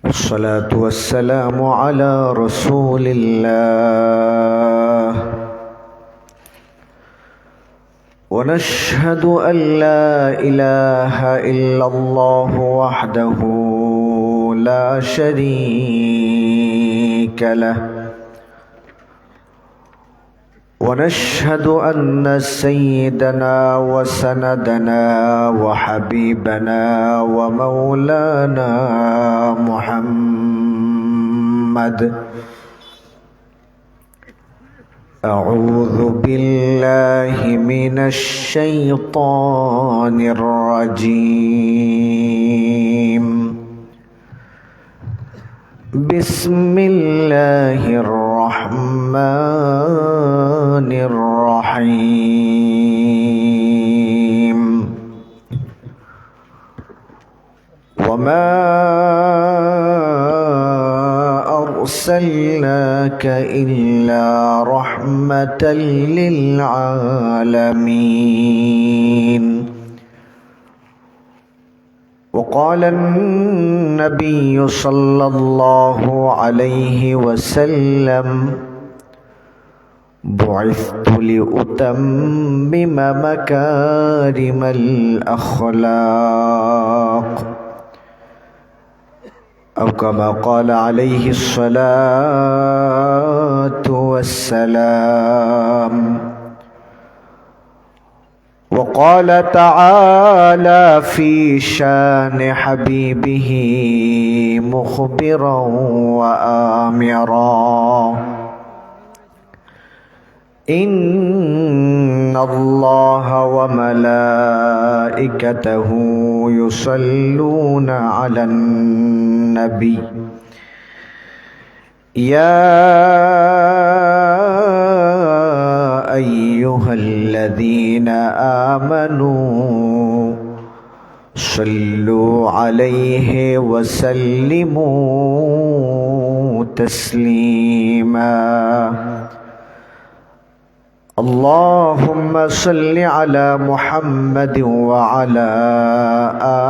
والصلاة والسلام على رسول الله. ونشهد أن لا إله إلا الله وحده لا شريك له، ونشهد أن سيدنا وسندنا وحبيبنا ومولانا محمد أعوذ بالله من الشيطان الرجيم. بسم الله الرحمن الرحيم. وما أرسلناك إلا رحمة للعالمين. وقال النبي صلى الله عليه وسلم: بعثت لأتمم مكارم الأخلاق، أو كما قال عليه الصلاة والسلام. وقال تعالى في شان حبيبه مخبرا وآمرا: إن الله وملائكته يصلون على النبي يا أيها الذين آمنوا صلوا عليه وسلموا تسليما. اللهم صل على محمد وعلى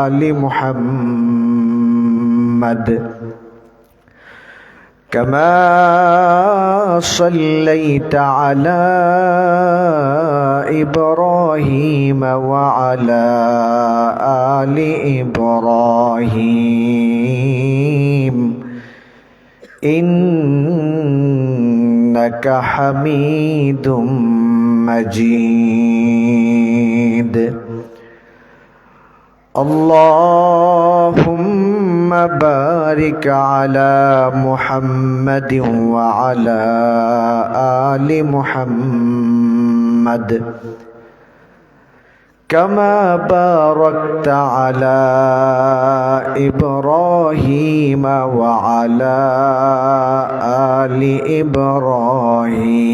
آل محمد كما صليت على إبراهيم وعلى آل إبراهيم إنك حميد مجيد. اللهم بارك على محمد وعلى آل محمد كما باركت على إبراهيم وعلى آل إبراهيم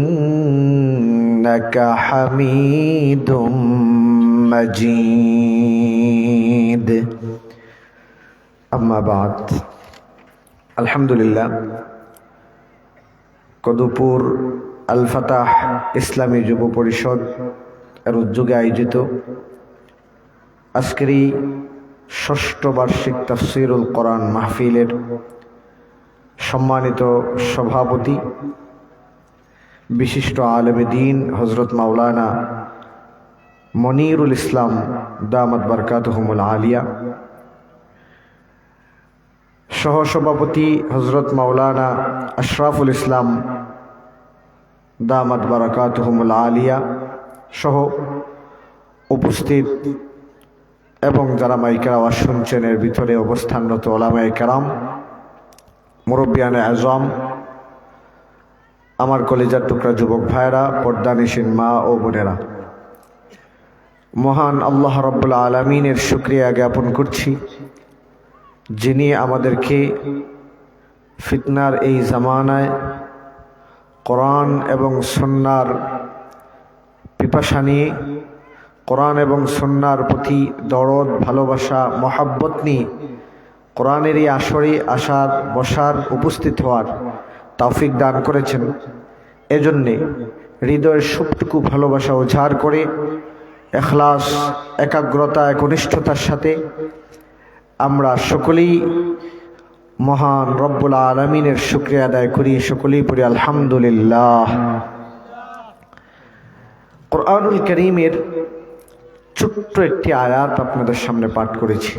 إنك حميد مجيد. أما بعد، الحمد لله। কদুপুর আল Fattah ইসলামী যুব পরিষদ এর উদ্যোগে আয়োজিত আজকের এই ষষ্ঠ বার্ষিক তাফসীরুল কোরআন মাহফিলের সম্মানিত সভাপতি বিশিষ্ট আলেমে দ্বীন হযরত মাওলানা মনিরুল ইসলাম দামাত বারকাতুহুমুল আলিয়া, সহসভাপতি হযরত মাওলানা আশরাফুল ইসলাম দামাত বারাকাতুহুমুল আলিয়া সহ উপস্থিত এবং যারা মাইকের আওয়াজ শুনছেন এর ভিতরে অবস্থানরত ওলামায়ে কেরাম, মুরব্বিয়ানে আজম, আমার কলেজার টুকরা যুবক ভাইরা, পর্দানিশীন মা ও বোনেরা, মহান আল্লাহ রাব্বুল আলামিনের শুকরিয়া জ্ঞাপন করছি যিনি আমাদেরকে ফিতনার এই জামানায় কোরআন এবং সুন্নাহর পিপাসা নিয়ে, কোরআন এবং সুন্নাহর প্রতি দরদ, ভালোবাসা, মহাব্বত নিয়ে কোরআনের এই আসরে আসার, বসার, উপস্থিত হওয়ার তৌফিক দান করেছেন। এজন্যে হৃদয়ের সবটুকু ভালোবাসা উজাড় করে ইখলাস, একাগ্রতা, একনিষ্ঠতার সাথে আমরা সকলেই মহান রব্বুল আলামিনের শুকরিয়া আদায় করি, সকলেই পড়ি আলহামদুলিল্লাহ। কুরআনুল কারীমের ছোট্ট একটি আয়াত আপনাদের সামনে পাঠ করেছি।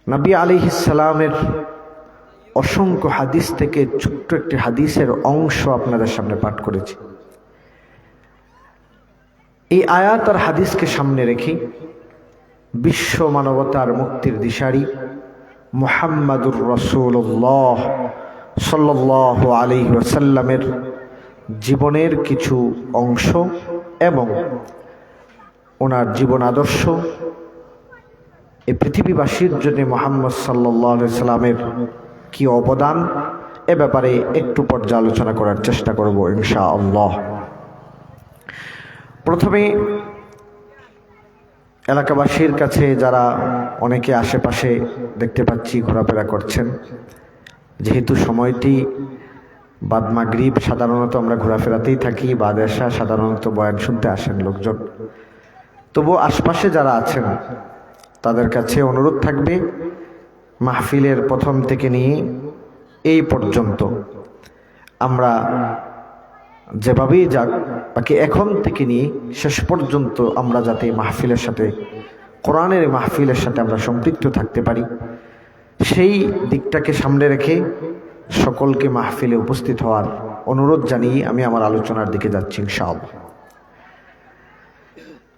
নবী আলাইহিস সালামের অসংখ্য হাদিস থেকে ছোট্ট একটি হাদিসের অংশ আপনাদের সামনে পাঠ করেছি। এই আয়াত আর হাদিসকে সামনে রেখে বিশ্ব মানবতার মুক্তির দিশারি মুহাম্মাদুর রাসূলুল্লাহ সাল্লাল্লাহু আলাইহি ওয়াসাল্লামের জীবনের কিছু অংশ এবং ওনার জীবন আদর্শ এই পৃথিবীবাসীর জন্য মুহাম্মদ সাল্লাল্লাহু আলাইহি ওয়াসাল্লামের কি অবদান, এ ব্যাপারে একটু পর্যালোচনা করার চেষ্টা করব ইনশাআল্লাহ। প্রথমে এলাকাবাসীর কাছে যারা অনেকে আশেপাশে দেখতে পাচ্ছি ঘোরাফেরা করছেন, যেহেতু সময়টি বাদ মাগরিব, সাধারণত আমরা ঘোরাফেরাতেই থাকি, বাদ এশা সাধারণত বয়ান শুনতে আসেন লোকজন। তবু আশপাশে যারা আছেন তাদের কাছে অনুরোধ থাকবে, মাহফিলের প্রথম থেকে নিয়ে এই পর্যন্ত আমরা যেভাবেই যাক, বাকি এখন থেকে নিয়ে শেষ পর্যন্ত আমরা যাতে মাহফিলের সাথে, কোরআনের মাহফিলের সাথে আমরা সম্পৃক্ত থাকতে পারি, সেই দিকটাকে সামনে রেখে সকলকে মাহফিলে উপস্থিত হওয়ার অনুরোধ জানিয়ে আমি আমার আলোচনার দিকে যাচ্ছি ইনশাআল্লাহ।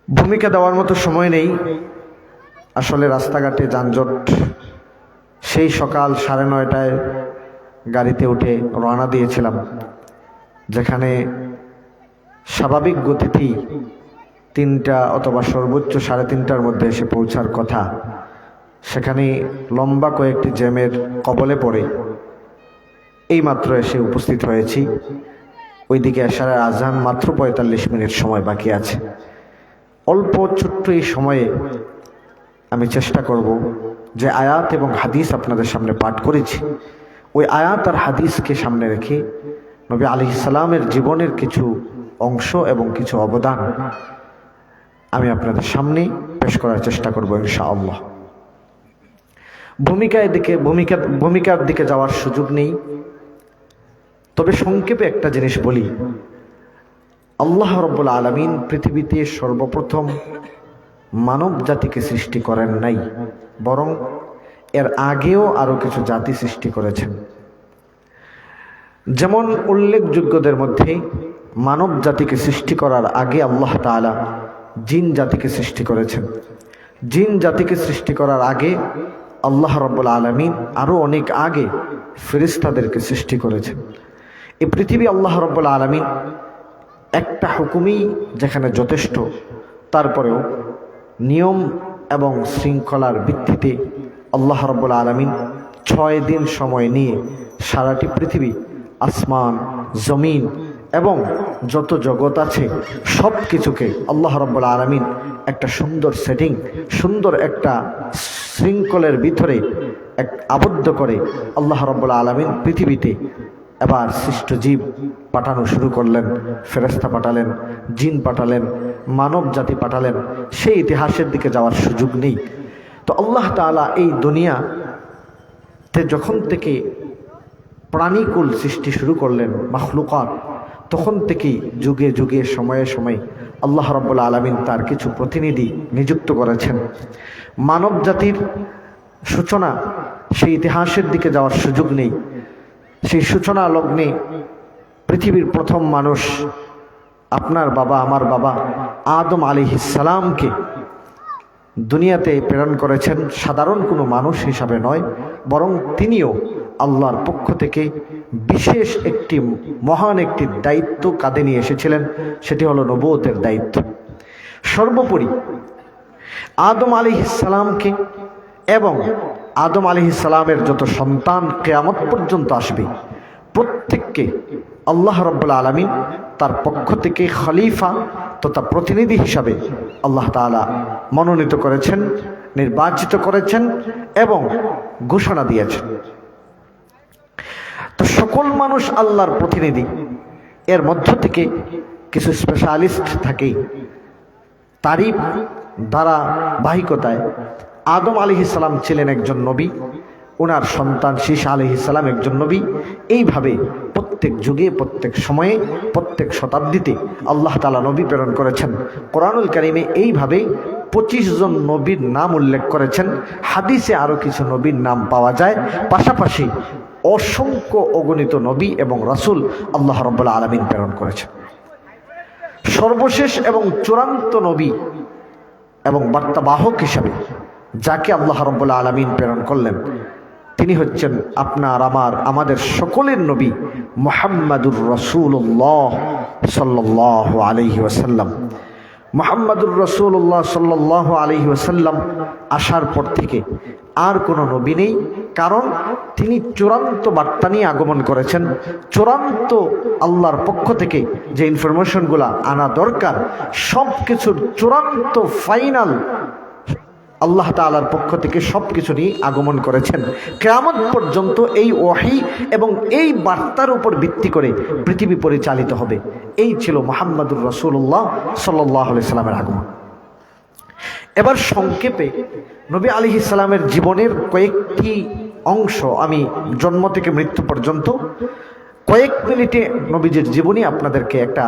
ভূমিকা দেওয়ার মতো সময় নেই, আসলে রাস্তাঘাটে যানজট। সেই সকাল 9:30টায় গাড়িতে উঠে রওনা দিয়েছিলাম, যেখানে স্বাভাবিক গতিতেই 3টা অথবা সর্বোচ্চ 3:30টার মধ্যে এসে পৌঁছার কথা, সেখানে লম্বা কয়েকটি জ্যামের কবলে পড়ে এইমাত্র এসে উপস্থিত হয়েছি। ওইদিকে এশারের আজান মাত্র 45 মিনিট সময় বাকি আছে। অল্প ছোট্ট এই সময়ে আমি চেষ্টা করব যে আয়াত এবং হাদিস আপনাদের সামনে পাঠ করেছি, ওই আয়াত আর হাদিসকে সামনে রেখে নবী আলাইহিস সালামের জীবনের কিছু অংশ এবং কিছু অবদান আমি আপনাদের সামনে পেশ করার চেষ্টা করব ইনশাআল্লাহ। ভূমিকার দিকে যাওয়ার সুযোগ নেই, তবে সংক্ষেপে একটা জিনিস বলি। আল্লাহ রাব্বুল আলামিন পৃথিবীতে সর্বপ্রথম মানব জাতিকে সৃষ্টি করেন নাই, বরং এর আগেও আরো কিছু জাতি সৃষ্টি করেছেন। যেমন উল্লেখযোগ্যদের মধ্যে মানব জাতিকে সৃষ্টি করার আগে আল্লাহ তাআলা জিন জাতিকে সৃষ্টি করেছেন। জিন জাতিকে সৃষ্টি করার আগে আল্লাহ রাব্বুল আলামিন আরো অনেক আগে ফেরেশতাদেরকে সৃষ্টি করেছেন। এই পৃথিবী আল্লাহ রাব্বুল আলামিন একটা হুকুমই যেখানে যথেষ্ট, তারপরেও নিয়ম এবং শৃঙ্খলার ভিত্তিতে আল্লাহ রাব্বুল আলামিন 6 দিন সময় নিয়ে সারাটি পৃথিবী, আসমান, জমিন এবং যত জগৎ আছে সব কিছুকে আল্লাহ রাব্বুল আলামিন একটা সুন্দর সেটিং, সুন্দর একটা শৃঙ্খলের ভিতরে আবদ্ধ করে আল্লাহ রাব্বুল আলামিন পৃথিবীতে এবার সৃষ্ট জীব পাঠানো শুরু করলেন। ফেরেশতা পাঠালেন, জিন পাঠালেন, মানব জাতি পাঠালেন। সেই ইতিহাসের দিকে যাওয়ার সুযোগ নেই। তো আল্লাহ তাআলা এই দুনিয়াতে যখন থেকে প্রাণীকুল সৃষ্টি শুরু করলেন, মাখলুকাত, তখন থেকেই যুগে যুগে সময়ে সময়ে আল্লাহ রাব্বুল আলামিন তার কিছু প্রতিনিধি নিযুক্ত করেছেন। মানব জাতির সূচনা, সেই ইতিহাসের দিকে যাওয়ার সুযোগ নেই। সেই সূচনা লগ্নে পৃথিবীর প্রথম মানুষ, আপনার বাবা আমার বাবা আদম আলাইহিস সালামকে দুনিয়াতে প্রেরণ করেছেন সাধারণ কোনো মানুষ হিসাবে নয়, বরং তিনিও আল্লাহর পক্ষ থেকে বিশেষ একটি মহান একটি দায়িত্ব কাঁধে নিয়ে এসেছিলেন। সেটি হলো নবুয়তের দায়িত্ব। সর্বোপরি আদম আলাইহিস সালামকে এবং আদম আলাইহিস সালামের যত সন্তান কিয়ামত পর্যন্ত আসবে প্রত্যেককে আল্লাহ রাব্বুল আলামিন তার পক্ষ থেকে খলিফা তথা প্রতিনিধি হিসাবে আল্লাহ তাআলা মনোনীত করেছেন, নির্বাচিত করেছেন এবং ঘোষণা দিয়েছেন। তো সকল মানুষ আল্লাহর প্রতিনিধি, এর মধ্য থেকে কিছু স্পেশালিস্ট থাকে, তারই ধারাবাহিকতায় আদম আলাইহিস সালাম ছিলেন একজন নবী, ওনার সন্তান শীস আলাইহিস সালাম একজন নবী। এইভাবে প্রত্যেক যুগে, প্রত্যেক সময়ে, প্রত্যেক শতাব্দীতে আল্লাহ তাআলা নবী প্রেরণ করেছেন। কোরআনুল কারীমে এইভাবে 25 জন নবীর নাম উল্লেখ করেছেন। হাদিসে আরও কিছু নবীর নাম পাওয়া যায়। পাশাপাশি অসংখ্য অগণিত নবী এবং রাসূল আল্লাহ রাব্বুল আলামিন প্রেরণ করেছেন। সর্বশেষ এবং চূড়ান্ত নবী এবং বার্তাবাহক হিসাবে যাকে আল্লাহ রাব্বুল আলামিন প্রেরণ করলেন, তিনি হচ্ছেন আপনার আমাদের সকলের নবী মুহাম্মাদুর রাসূলুল্লাহ সাল্লাল্লাহু আলাইহি ওয়াসাল্লাম। মুহাম্মাদুর রাসূলুল্লাহ সাল্লাল্লাহু আলাইহি ওয়াসাল্লাম আসার পর থেকে আর কোনো নবী নেই, কারণ তিনি চূড়ান্ত বার্তা নিয়ে আগমন করেছেন। চূড়ান্ত আল্লাহর পক্ষ থেকে যে ইনফরমেশনগুলো আনা দরকার, সব কিছুর চূড়ান্ত ফাইনাল আল্লাহ তাআলার পক্ষ থেকে সব কিছু নিয়ে আগমন করেছেন। কিয়ামত পর্যন্ত এই ওহী এবং এই বার্তার উপর ভিত্তি করে পৃথিবী পরিচালিত হবে। এই ছিল মুহাম্মাদুর রাসূলুল্লাহ সাল্লাল্লাহু আলাইহি সাল্লামের আগমন। এবার সংক্ষেপে নবী আলাইহিস সালামের জীবনের কয়েকটি অংশ আমি জন্ম থেকে মৃত্যু পর্যন্ত কয়েক মিনিটে নবীজির জীবনী আপনাদেরকে একটা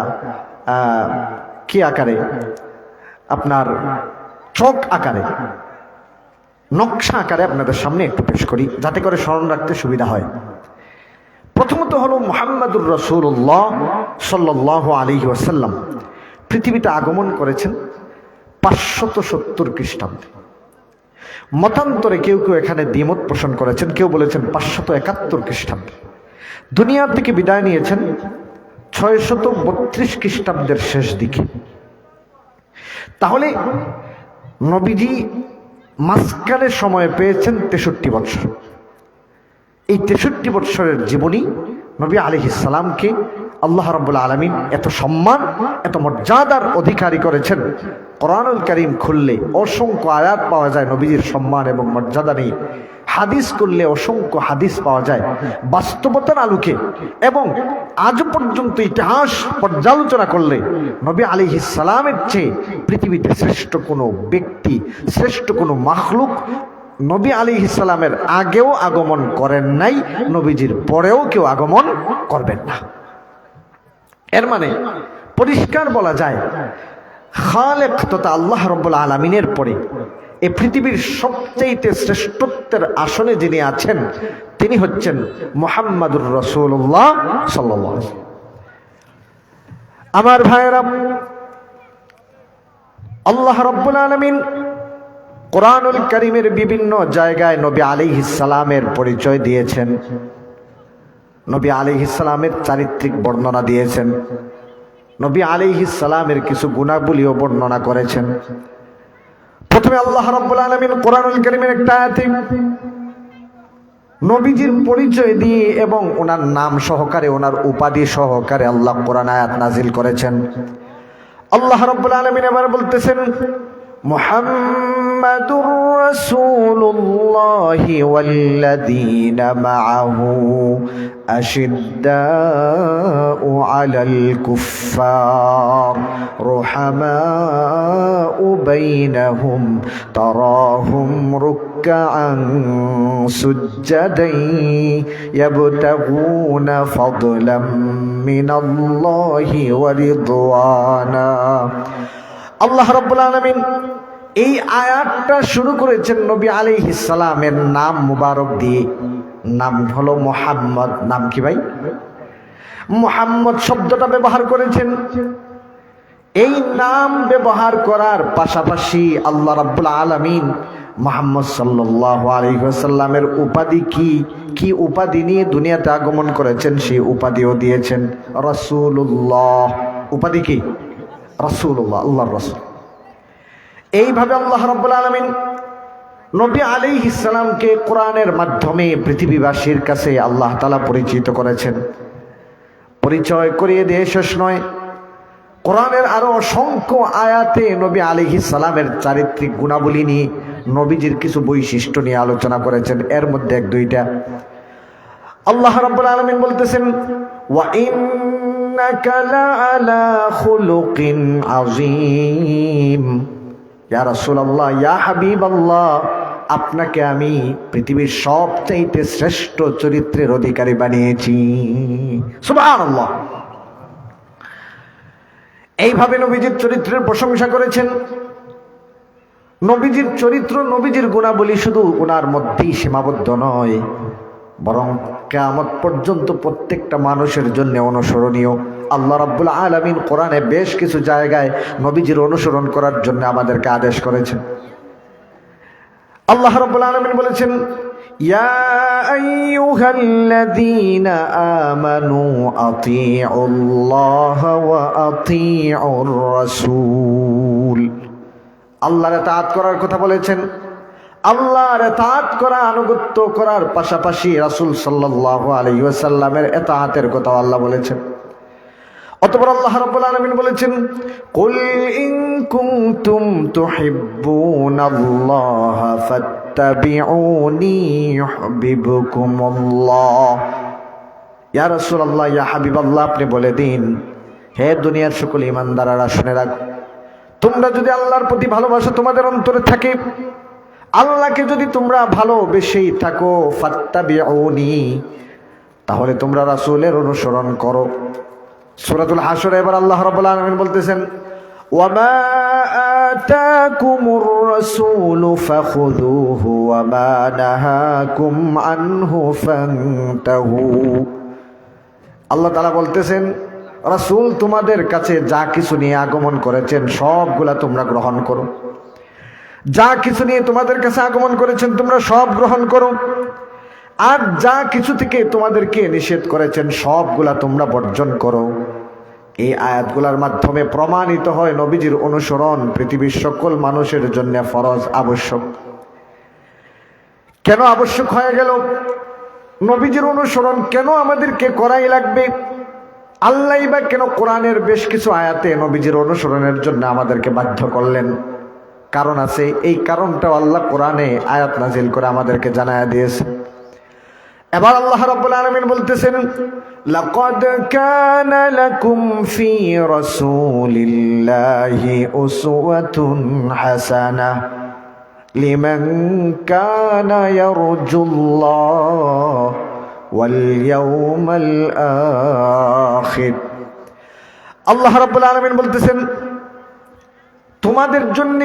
কি আকারে, আপনার চক আকারে, নকশা আকারে আপনাদের সামনে একটু পেশ করি, যাতে করে স্মরণ রাখতে সুবিধা হয়। প্রথমত হলো মুহাম্মাদুর রাসূলুল্লাহ সাল্লাল্লাহু আলাইহি ওয়াসাল্লাম পৃথিবীতে আগমন করেছেন 570 খ্রিস্টাব্দে। মতান্তরে কেউ কেউ এখানে দ্বিমত পোষণ করেছেন, কেউ বলেছেন 571 খ্রিস্টাব্দে। দুনিয়া থেকে বিদায় নিয়েছেন 632 খ্রিস্টাব্দের শেষ দিকে। তাহলে নবীজি মাঝখানে সময় পেয়েছেন 63 বছর। এই 63 বছরের জীবনী নবী আলাইহিস সালামকে আল্লাহ রাব্বুল আলামিন এত সম্মান, এত মর্যাদার অধিকারী করেছেন। কোরআনুল কারীম খুললে অসংখ্য আয়াত পাওয়া যায় নবীজির সম্মান এবং মর্যাদা নিয়ে। হাদিস করলে অসংখ্য হাদিস পাওয়া যায় বাস্তবতার আলোকে। এবং আজ পর্যন্ত ইতিহাস পর্যালোচনা করলে নবী আলাইহিস সালামের চেয়ে পৃথিবীতে শ্রেষ্ঠ কোনো ব্যক্তি, শ্রেষ্ঠ কোনো মাখলুক নবী আলাইহিস সালামের আগেও আগমন করেন নাই, নবীজির পরেও কেউ আগমন করবেন না। এর মানে পরিষ্কার বলা যায়, খালেক তথা আল্লাহ রাব্বুল আলামিনের পরে এই পৃথিবীর সবচেয়ে শ্রেষ্ঠত্বের আসনে যিনি আছেন, তিনি হচ্ছেন মুহাম্মাদুর রাসূলুল্লাহ সাল্লাল্লাহু আলাইহি ওয়াসাল্লাম। আমার ভাইয়েরা, আল্লাহ রাব্বুল আলামিন কোরআনুল কারীমের বিভিন্ন জায়গায় নবী আলাইহিস সালামের পরিচয় দিয়েছেন, নবী আলাইহিস সালামের চারিত্রিক বর্ণনা দিয়েছেন, নবী আলাইহিস সালামের কিছু গুণাবলীও বর্ণনা করেছেন। প্রথমে আল্লাহ রাব্বুল আলামিন কোরআনুল কারীমের একটা আয়াতে নবীজির পরিচয় দিয়ে এবং ওনার নাম সহকারে, ওনার উপাধি সহকারে আল্লাহ কোরআন আয়াত নাজিল করেছেন। আল্লাহ রাব্বুল আলামিন এবার বলতেছেন, মুহাম্মাদুর রাসূলুল্লাহি ওয়াল্লাযীনা মাআহু আশিদ্দাউ আলাল কুফফার রুহামাউ বাইনাহুম তারাহুম রুকআন সুজ্জাদান ইয়াবতাগুনা ফাদলাম মিনাল্লাহি ওয়া রিদওয়ানা। আল্লাহ রাব্বুল আলামিন এই আয়াতটা শুরু করেছেন নবী আলাইহিস সালামের নাম মুবারক দিয়ে। নাম হলো মুহাম্মদ। নাম কি ভাই? মুহাম্মদ শব্দটা ব্যবহার করেছেন। এই নাম ব্যবহার করার পাশাপাশি আল্লাহ রাব্বুল আলামিন মুহাম্মদ সাল্লাল্লাহু আলাইহি ওয়াসাল্লামের উপাধি কি উপাধি নিয়ে দুনিয়াতে আগমন করেছেন সেই উপাধিও দিয়েছেন, রাসূলুল্লাহ। উপাধি কি? রাসূলুল্লাহ, আল্লাহর রাসূল। এইভাবে আল্লাহ রাব্বুল আলামিন নবী আলাইহিস সালামকে কোরআনের মাধ্যমে পৃথিবীবাসীর কাছে আল্লাহ তাআলা পরিচিত করেছেন। পরিচয় করিয়ে দিয়ে শেষ নয়, কোরআনের আরো অসংখ্য আয়াতে নবী আলাইহিস সালামের চারিত্রিক গুণাবলী নিয়ে, নবীজির কিছু বৈশিষ্ট্য নিয়ে আলোচনা করেছেন। এর মধ্যে এক দুইটা আল্লাহ রাব্বুল আলামিন বলতেছেন, ওয়া ইন্না ইন্নাকা লাআলা খুলুকিন আযীম। ইয়া রাসূলুল্লাহ, ইয়া হাবিবাল্লাহ, আপনাকে আমি পৃথিবীর সবচাইতে শ্রেষ্ঠ চরিত্রের অধিকারী বানিয়েছি। সুবহানাল্লাহ। এইভাবে নবীজির চরিত্রের প্রশংসা করেছেন। নবীজির চরিত্র, নবীজির গুণাবলী শুধু ওনার মধ্যেই সীমাবদ্ধ নয়, বরং কিয়ামত পর্যন্ত প্রত্যেকটা মানুষের জন্য অনুসরণীয়। আল্লাহ রাব্বুল আলামিন কোরআনে বেশ কিছু জায়গায় নবীজির অনুসরণ করার জন্য আমাদেরকে আদেশ করেছেন। আল্লাহ রাব্বুল আলামিন বলেছেন, ইয়া আইয়ুহাল্লাযীনা আমানু আতিউল্লাহ ওয়া আতিউর রাসূল। আল্লাহর ইতাআত করার কথা বলেছেন। আল্লাহর ইতাআত করা, আনুগত্য করার পাশাপাশি রাসূল সাল্লাল্লাহু আলাইহি ওয়াসাল্লামের ইতাআতের কথা আল্লাহ বলেছেন। অতঃপর আল্লাহ রাব্বুল আলামিন বলেছেন, কুল ইন কুনতুম তুহিব্বুনাল্লাহা ফাত্তাবিউনি ইউহিব্বুকুমুল্লাহ। ইয়া রাসূলুল্লাহ, ইয়া হাবিবাল্লাহ, আপনি বলে দিন, হে দুনিয়ার সকল ঈমানদাররা শুনে রাখ, তোমরা যদি আল্লাহর প্রতি ভালোবাসা তোমাদের অন্তরে থাকে, আল্লাহকে যদি তোমরা ভালোবেসেই থাকো, ফাত্তাবিউনি, তাহলে তোমরা রাসূলের অনুসরণ করো। সূরাতুল হাশরে এবার আল্লাহ রাব্বুল আলামিন বলতেছেন, ওয়ামা আতাকুমুর রাসূলু ফাখুযুহু ওয়ামা নাহাকুম আনহু ফান্তাহু। আল্লাহ তাআলা বলতেছেন, রাসূল তোমাদের কাছে যা কিছু নিয়ে আগমন করেছেন সবগুলা তোমরা গ্রহণ করো। যা কিছু নিয়ে তোমাদের কাছে আগমন করেছেন তোমরা সব গ্রহণ করো, আর যা কিছু থেকে তোমাদেরকে নিষেধ করেছেন সবগুলা তোমরা বর্জন করো। এই আয়াতগুলোর মাধ্যমে প্রমাণিত হয় নবীজির অনুসরণ পৃথিবীর সকল মানুষের জন্য ফরজ, আবশ্যক। কেন আবশ্যক হয়ে গেল? নবীজির অনুসরণ কেন আমাদেরকে করাই লাগবে? আল্লাহ বা কেন কোরআনের বেশ কিছু আয়াতে নবীজির অনুসরণের জন্য আমাদেরকে বাধ্য করলেন? কারণ আছে। এই কারণটাও আল্লাহ কোরআনে আয়াত নাজিল করে আমাদেরকে জানায়া দিয়েছে। এবার আল্লাহ রাব্বুল আলামিন বলতেছেন, লাকাদ কানা লাকুম ফি রাসূলিল্লাহি উসওয়াতুন হাসানাহ লিমান কানা ইয়ারজুল্লাহ ওয়াল ইয়াউমাল আখির। আল্লাহ রাব্বুল আলামিন বলতেছেন, তোমাদের জন্য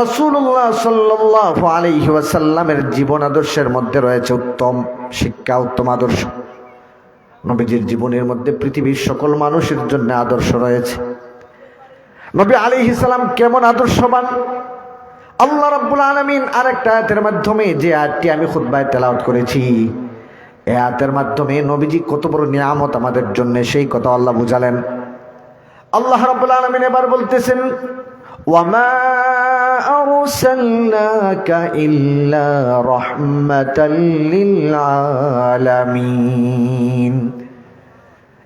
রাসূলুল্লাহ সাল্লাল্লাহু আলাইহি ওয়াসাল্লামের জীবন আদর্শের মধ্যে রয়েছে উত্তম শিক্ষা, উত্তম আদর্শ। নবীজির জীবনের মধ্যে পৃথিবীর সকল মানুষের জন্য আদর্শ রয়েছে। নবী আলাইহিস সালাম কেমন আদর্শবান, আল্লাহ রাব্বুল আলামিন আরেকটা আয়াতের মাধ্যমে, যে আয়াতটি আমি খুতবায় তেলাওয়াত করেছি, এই আয়াতের মাধ্যমে নবীজি কত বড় নিয়ামত আমাদের জন্য সেই কথা আল্লাহ বুঝালেন। আল্লাহ রাব্বুল আলামিন এবার বলতেছেন, ওয়ামা আরসালনাকা ইল্লা রাহমাতাল লিল আলামিন।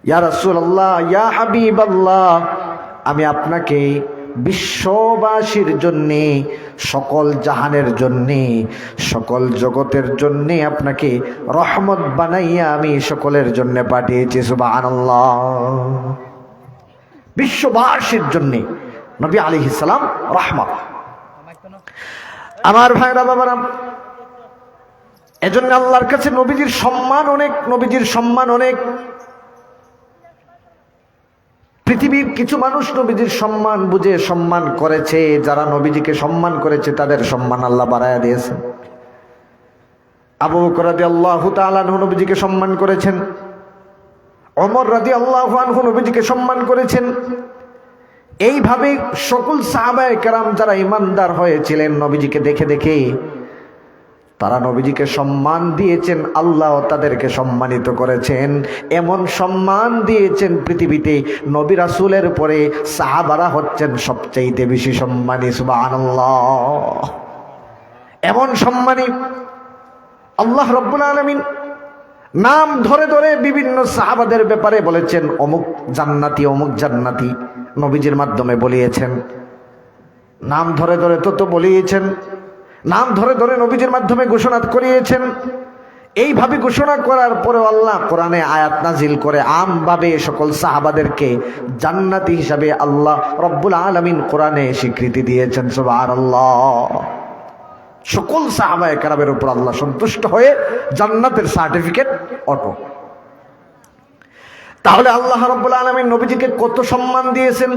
ইয়া রাসূলুল্লাহ, ইয়া হাবিবাল্লাহ, আমি আপনাকে বিশ্ববাসীর জন্যে, সকল জাহানের জন্যে, সকল জগতের জন্যে আপনাকে রহমত বানাইয়া আমি সকলের জন্য পাঠিয়েছি। সুবহানাল্লাহ। বিশ্ববাসীর জন্যে নবী আলাইহিস সালাম রহমত। আমার ভাইরা বাবারা, এজন্য আল্লাহর কাছে নবীজির সম্মান অনেক, নবীজির সম্মান অনেক। পৃথিবীর কিছু মানুষ নবীজির সম্মান বুঝে সম্মান করেছে, যারা নবীজিকে সম্মান করেছে তাদের সম্মান আল্লাহ বাড়ায়া দিয়েছেন। আবু বকর রাদিয়াল্লাহু তাআলা আনহু নবীজিকে সম্মান করেছেন, ওমর রাদিয়াল্লাহু আনহু নবীজিকে সম্মান করেছেন। এইভাবে সকল সাহাবায়ে কেরাম যারা ঈমানদার হয়েছিলেন নবীজিকে দেখে দেখে, তারা নবীজিকে সম্মান দিয়েছেন, আল্লাহ তাদেরকে সম্মানিত করেছেন। এমন সম্মান দিয়েছেন পৃথিবীতে নবী রাসূলের পরে সাহাবারা হচ্ছেন সবচেয়ে বেশি সম্মানী। সুবহানাল্লাহ। এমন সম্মানী আল্লাহ রাব্বুল আলামিন নাম ধরে ধরে বিভিন্ন সাহাবাদের ব্যাপারে বলেছেন, অমুক জান্নাতি, অমুক জান্নাতি, নবীজির মাধ্যমে বলিয়েছেন। নাম ধরে ধরে তো বলিয়েছেন, নাম ধরে ধরে নবীজির মাধ্যমে ঘোষণা করিয়েছেন। এইভাবে ঘোষণা করার পরে আল্লাহ কোরআনে আয়াত নাজিল করে আমভাবে সকল সাহাবাদেরকে জান্নাতি হিসাবে আল্লাহ রব্বুল আলামিন কোরআনে স্বীকৃতি দিয়েছেন। সুবহানাল্লাহ। সকল সাহাবায়ে কেরামের উপর আল্লাহ সন্তুষ্ট হয়ে জান্নাতের সার্টিফিকেট অটো। তাহলে আল্লাহ রব্বুল আলামিন নবীজিকে কত সম্মান দিয়েছেন।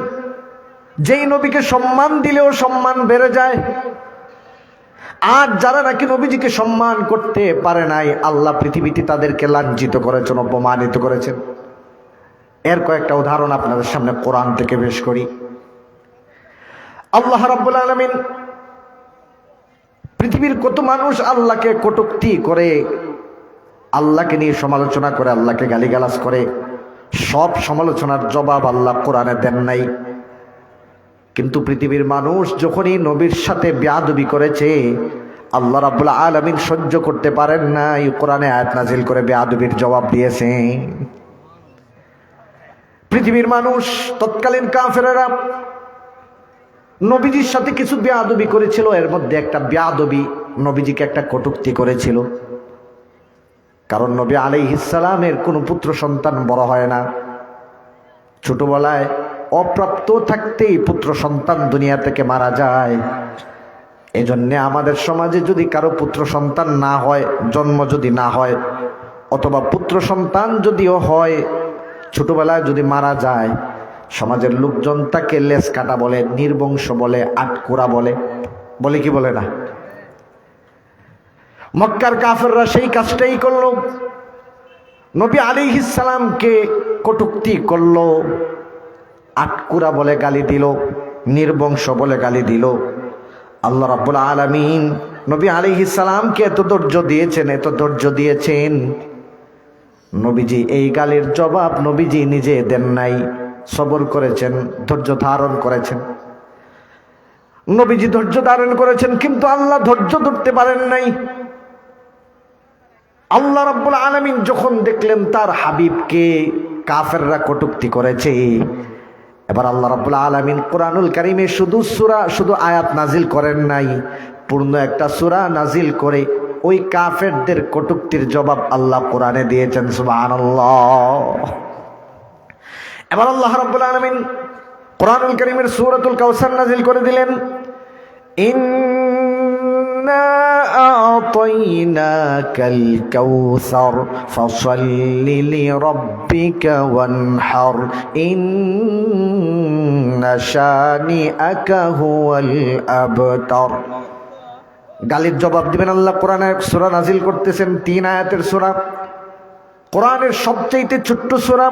যেই নবীকে সম্মান দিলেও সম্মান বেড়ে যায়। আর যারা নাকি নবীজিকে সম্মান করতে পারে নাই, আল্লাহ পৃথিবীতে তাদেরকে লাঞ্ছিত করেছেন, অপমানিত করেছেন। এর কয়েকটা উদাহরণ আপনাদের সামনে কোরআন থেকে পেশ করি। আল্লাহ রাব্বুল আলামিন পৃথিবীর কত মানুষ আল্লাহকে কটূক্তি করে, আল্লাহকে নিয়ে সমালোচনা করে, আল্লাহকে গালিগালাজ করে, সব সমালোচনার জবাব আল্লাহ কোরআনে দেন নাই। কিন্তু পৃথিবীর মানুষ যখনই নবীর সাথে বেয়াদবি করেছে, আল্লাহ রাব্বুল আলামিন সহ্য করতে পারেন না, এই কোরআনে আয়াত নাজিল করে বেয়াদবির জবাব দিয়েছে। পৃথিবীর মানুষ তৎকালীন কাফেরেরা নবীজির সাথে কিছু বেয়াদবি করেছিল। এর মধ্যে একটা বেয়াদবি, নবীজিকে একটা কটূক্তি করেছিল। কারণ নবী আলাইহিস সালামের কোনো পুত্র সন্তান বড় হয় না। ছোটবেলায় অপ্রাপ্ত থাকতেই পুত্র সন্তান দুনিয়া থেকে মারা যায়। এজন্য আমাদের সমাজে যদি কারো পুত্র সন্তান না হয়, জন্ম যদি না হয়, অথবা পুত্র সন্তান যদিও হয়, ছোটবেলায় যদি মারা যায়, সমাজের লোকজন তাকে লেজ কাটা বলে, নির্বংশ বলে, আটকুরা বলে, বলে কি বলে না? মক্কার কাফেররা সেই কাজটাই করলো। নবী আলাইহিস সালামকে কটূক্তি করলো, আটকুরা বলে গালি দিল, নির্বংশ বলে গালি দিল। আল্লাহ রাব্বুল আলামিন নবী আলাইহিস সালামকে এত ধৈর্য দিয়েছেন, এত ধৈর্য দিয়েছেন। নবীজি এই গালির জবাব নবীজি নিজে দেন নাই, সবর করেছেন, ধৈর্য ধারণ করেছেন। নবীজি ধৈর্য ধারণ করেছেন, কিন্তু আল্লাহ ধৈর্য ধরতে পারেন নাই। আল্লাহ রাব্বুল আলামিন যখন দেখলেন তার হাবিবকে কাফেররা কটূক্তি করেছে, এবার আল্লাহ রাব্বুল আলামিন কোরআনুল কারীমে শুধু আয়াত নাজিল করেন নাই, পূর্ণ একটা সূরা নাজিল করে ওই কাফেরদের কটূক্তির জবাব আল্লাহ কোরআনে দিয়েছেন। সুবহানাল্লাহ। এবার আল্লাহ রাব্বুল আলামিন কোরআনুল কারীমের সূরাতুল কাউসার নাজিল করে দিলেন। ইন্না আ'তাইনাকাল কাউসার ফাসাল্লি লিরাব্বিকা ওয়ানহার ইন্না শানিআকা হুয়াল আবতার। গালির জবাব দিবেন আল্লাহ কোরআনের সূরা নাজিল করতেছেন, 3 আয়াতের সূরা, কোরআনের সবচাইতে ছোট্ট সূরা,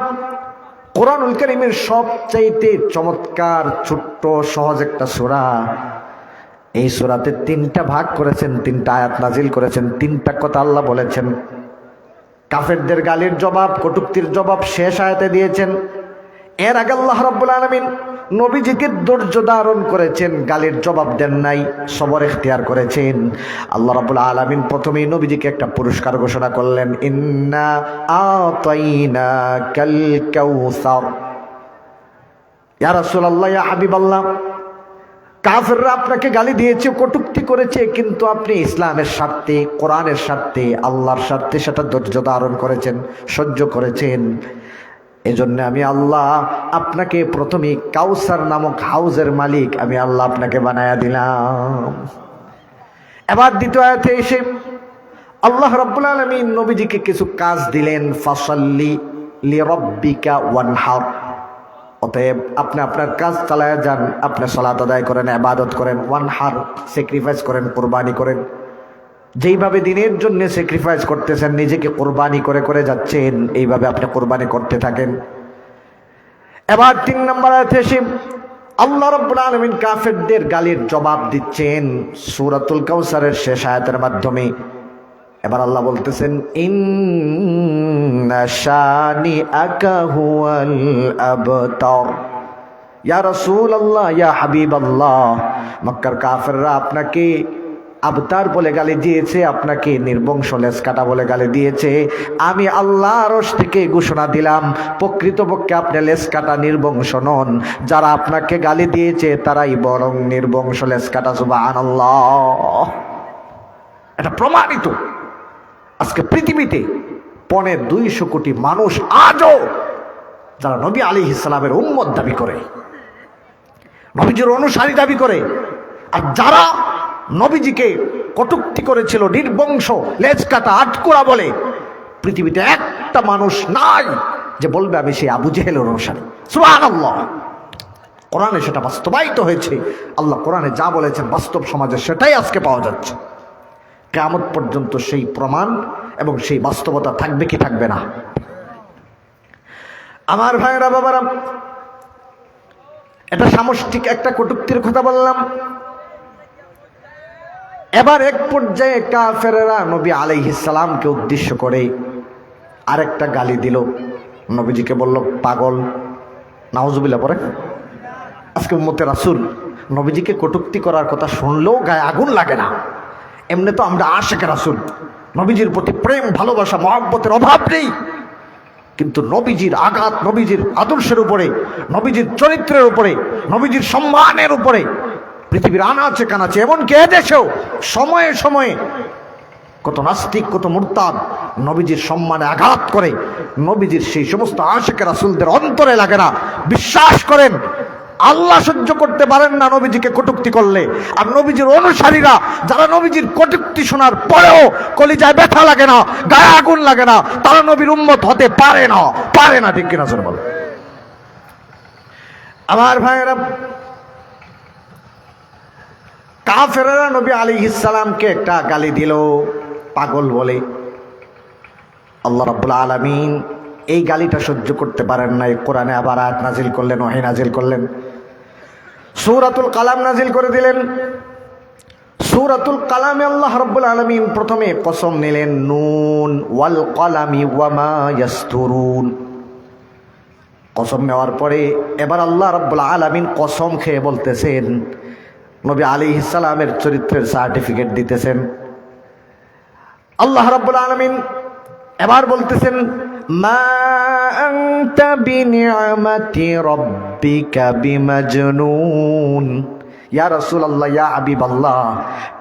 কোরআনুল কারীমের সবচাইতে চমৎকার ছোট্ট সহজ একটা সূরা। এই সূরাতে 3টা ভাগ করেছেন, 3টা আয়াত নাজিল করেছেন, 3টা কথা আল্লাহ বলেছেন। কাফেরদের গালির জবাব, কটূক্তির জবাব শেষ আয়াতে দিয়েছেন। এর আগে আল্লাহ রাব্বুল আলামিন নবীজিকে ধৈর্য ধারণ করেছেন, গালির জবাব দেন নাই, সবর ইখতিয়ার করেছেন। আল্লাহ রাব্বুল আলামিন প্রথমেই নবীজিকে একটা পুরস্কার ঘোষণা করলেন, ইন্না আ'তাইনাকাল কাউসার। ইয়া রাসূলুল্লাহ, ইয়া হাবিবাল্লাহ, কাফেররা আপনাকে গালি দিয়েছে, কটূক্তি করেছে, কিন্তু আপনি ইসলামের স্বার্থে, কোরআনের স্বার্থে, আল্লাহর স্বার্থে সেটা ধৈর্য ধারণ করেছেন, সহ্য করেছেন। এজন্য আমি আল্লাহ আপনাকে প্রথমে কাউসার নামক হাউজের মালিক আমি আল্লাহ আপনাকে বানায়া দিলাম। এবার দ্বিতীয় আয়াতে এসে আল্লাহ রাব্বুল আলামিন নবীজিকে কিছু কাজ দিলেন, ফাসাল্লি লিরাব্বিকা ওয়ানহার। অতএব আপনি আপনার কাজ চালায়া যান, আপনি সালাত আদায় করেন, ইবাদত করেন, ওয়ানহার স্যাক্রিফাইস করেন, কুরবানি করেন। যেইভাবে দিনের জন্য স্যাক্রিফাইস করতেছেন, নিজেকে কোরবানি করে করে যাচ্ছেন, এইভাবে আপনি কোরবানি করতে থাকেন। এবার 3 নম্বর আয়াতে এসে আল্লাহ রাব্বুল আলামিন কাফেরদের গালির জবাব দিচ্ছেন সূরাতুল কাউসারের শেষ আয়াতের মাধ্যমে। এবার আল্লাহ বলতেছেন, ইন্না শানিআকা হুয়াল আবতার। ইয়া রাসূলুল্লাহ, ইয়া হাবিবাল্লাহ, মক্কার কাফেররা আপনাকে আবতার বলে গালি দিয়েছে, আপনাকে নির্বংশ লেজ কাটা বলে গালি দিয়েছে। আমি আল্লাহ আরশ থেকে ঘোষণা দিলাম, প্রকৃতপক্ষে আপনি লেজ কাটা নির্বংশ নন, যারা আপনাকে গালি দিয়েছে তারাই বরং নির্বংশ লেজ কাটা। সুবহানাল্লাহ। এটা প্রমাণিত। আজকে পৃথিবীতে 250 কোটি মানুষ আজও যারা নবী আলাইহিস সালামের উম্মত দাবি করে, নবীজির অনুসারী দাবি করে, আর যারা নবীজিকে কটূক্তি করেছিল, নির্বংশ, লেজ কাটা, আটকোড়া বলে, পৃথিবীতে একটা মানুষ নাই যে বলবে আমি সেই আবু জেহেলের অনুসারী। সুবহানাল্লাহ। কোরআনে সেটা বাস্তবায়িত হয়েছে। আল্লাহ কোরআনে যা বলেছেন বাস্তব সমাজে সেটাই আজকে পাওয়া যাচ্ছে। কিয়ামত পর্যন্ত সেই প্রমাণ এবং সেই বাস্তবতা থাকবে কি থাকবে না? আমার ভাইরা বাবারা, এটা সামষ্টিক একটা কটূক্তির কথা বললাম। এবার এক পর্যায়ে কাফেরেরা নবী আলাইহিস সালামকে উদ্দেশ্য করে আরেকটা গালি দিল। নবীজিকে বলল পাগল। নাউজুবিল্লাহ পরে। আজকে উম্মতে রাসূল নবীজিকে কটূক্তি করার কথা শুনলেও গায়ে আগুন লাগে না। এমনি তো আমরা আশিক রাসূল, নবীজির প্রতি প্রেম, ভালোবাসা, মহব্বতের অভাব নেই, কিন্তু নবীজির আঘাত, নবীজির আদর্শের উপরে, নবীজির চরিত্রের উপরে, নবীজির সম্মানের উপরে পৃথিবীর আনাচে কানাচে, এমনকি এদেশেও সময়ে সময়ে কত নাস্তিক, কত মুরতাদ নবীজির সম্মানে আঘাত করে। নবীজির সেই সমস্ত আশিক রাসূলদের অন্তরে লাগে না। বিশ্বাস করেন, আল্লাহ সহ্য করতে পারেন না নবীজিকে কটূক্তি করলে। আর নবীজির অনুসারীরা যারা নবীজির কটূক্তি শোনার পরেও কলিজায় ব্যথা লাগে না, গায়ে আগুন লাগে না, তারা নবীর উম্মত হতে পারে না। পারে না, ঠিক কিনা জোরে বলো। আমার ভাইয়েরা, কাফেররা নবী আলাইহিস সালামকে একটা গালি দিল, পাগল বলে। আল্লাহ রাব্বুল আলামিন এই গালিটা সহ্য করতে পারেন নাই। কোরআনে আবার আয়াত নাজিল করলেন, ওহী নাজিল করলেন, সূরাতুল কালাম নাজিল করে দিলেন। সূরাতুল কালামে আল্লাহ রাব্বুল আলামিন প্রথমে কসম নিলেন, নুন ওয়াল কলামি ওয়া মা ইয়াসতুরুন। কসম নেওয়ার পরে এবার আল্লাহ রাব্বুল আলামিন কসম খেয়ে বলতেছেন, নবী আলাইহিস সালামের চরিত্রের সার্টিফিকেট দিতেছেন। আল্লাহ রাব্বুল আলামিন এবার বলতেছেন, মা আনতা বিনিআমাতি রাব্বিকা বিমাজনুন। ইয়া রাসূলুল্লাহ, ইয়া হাবিবাল্লাহ,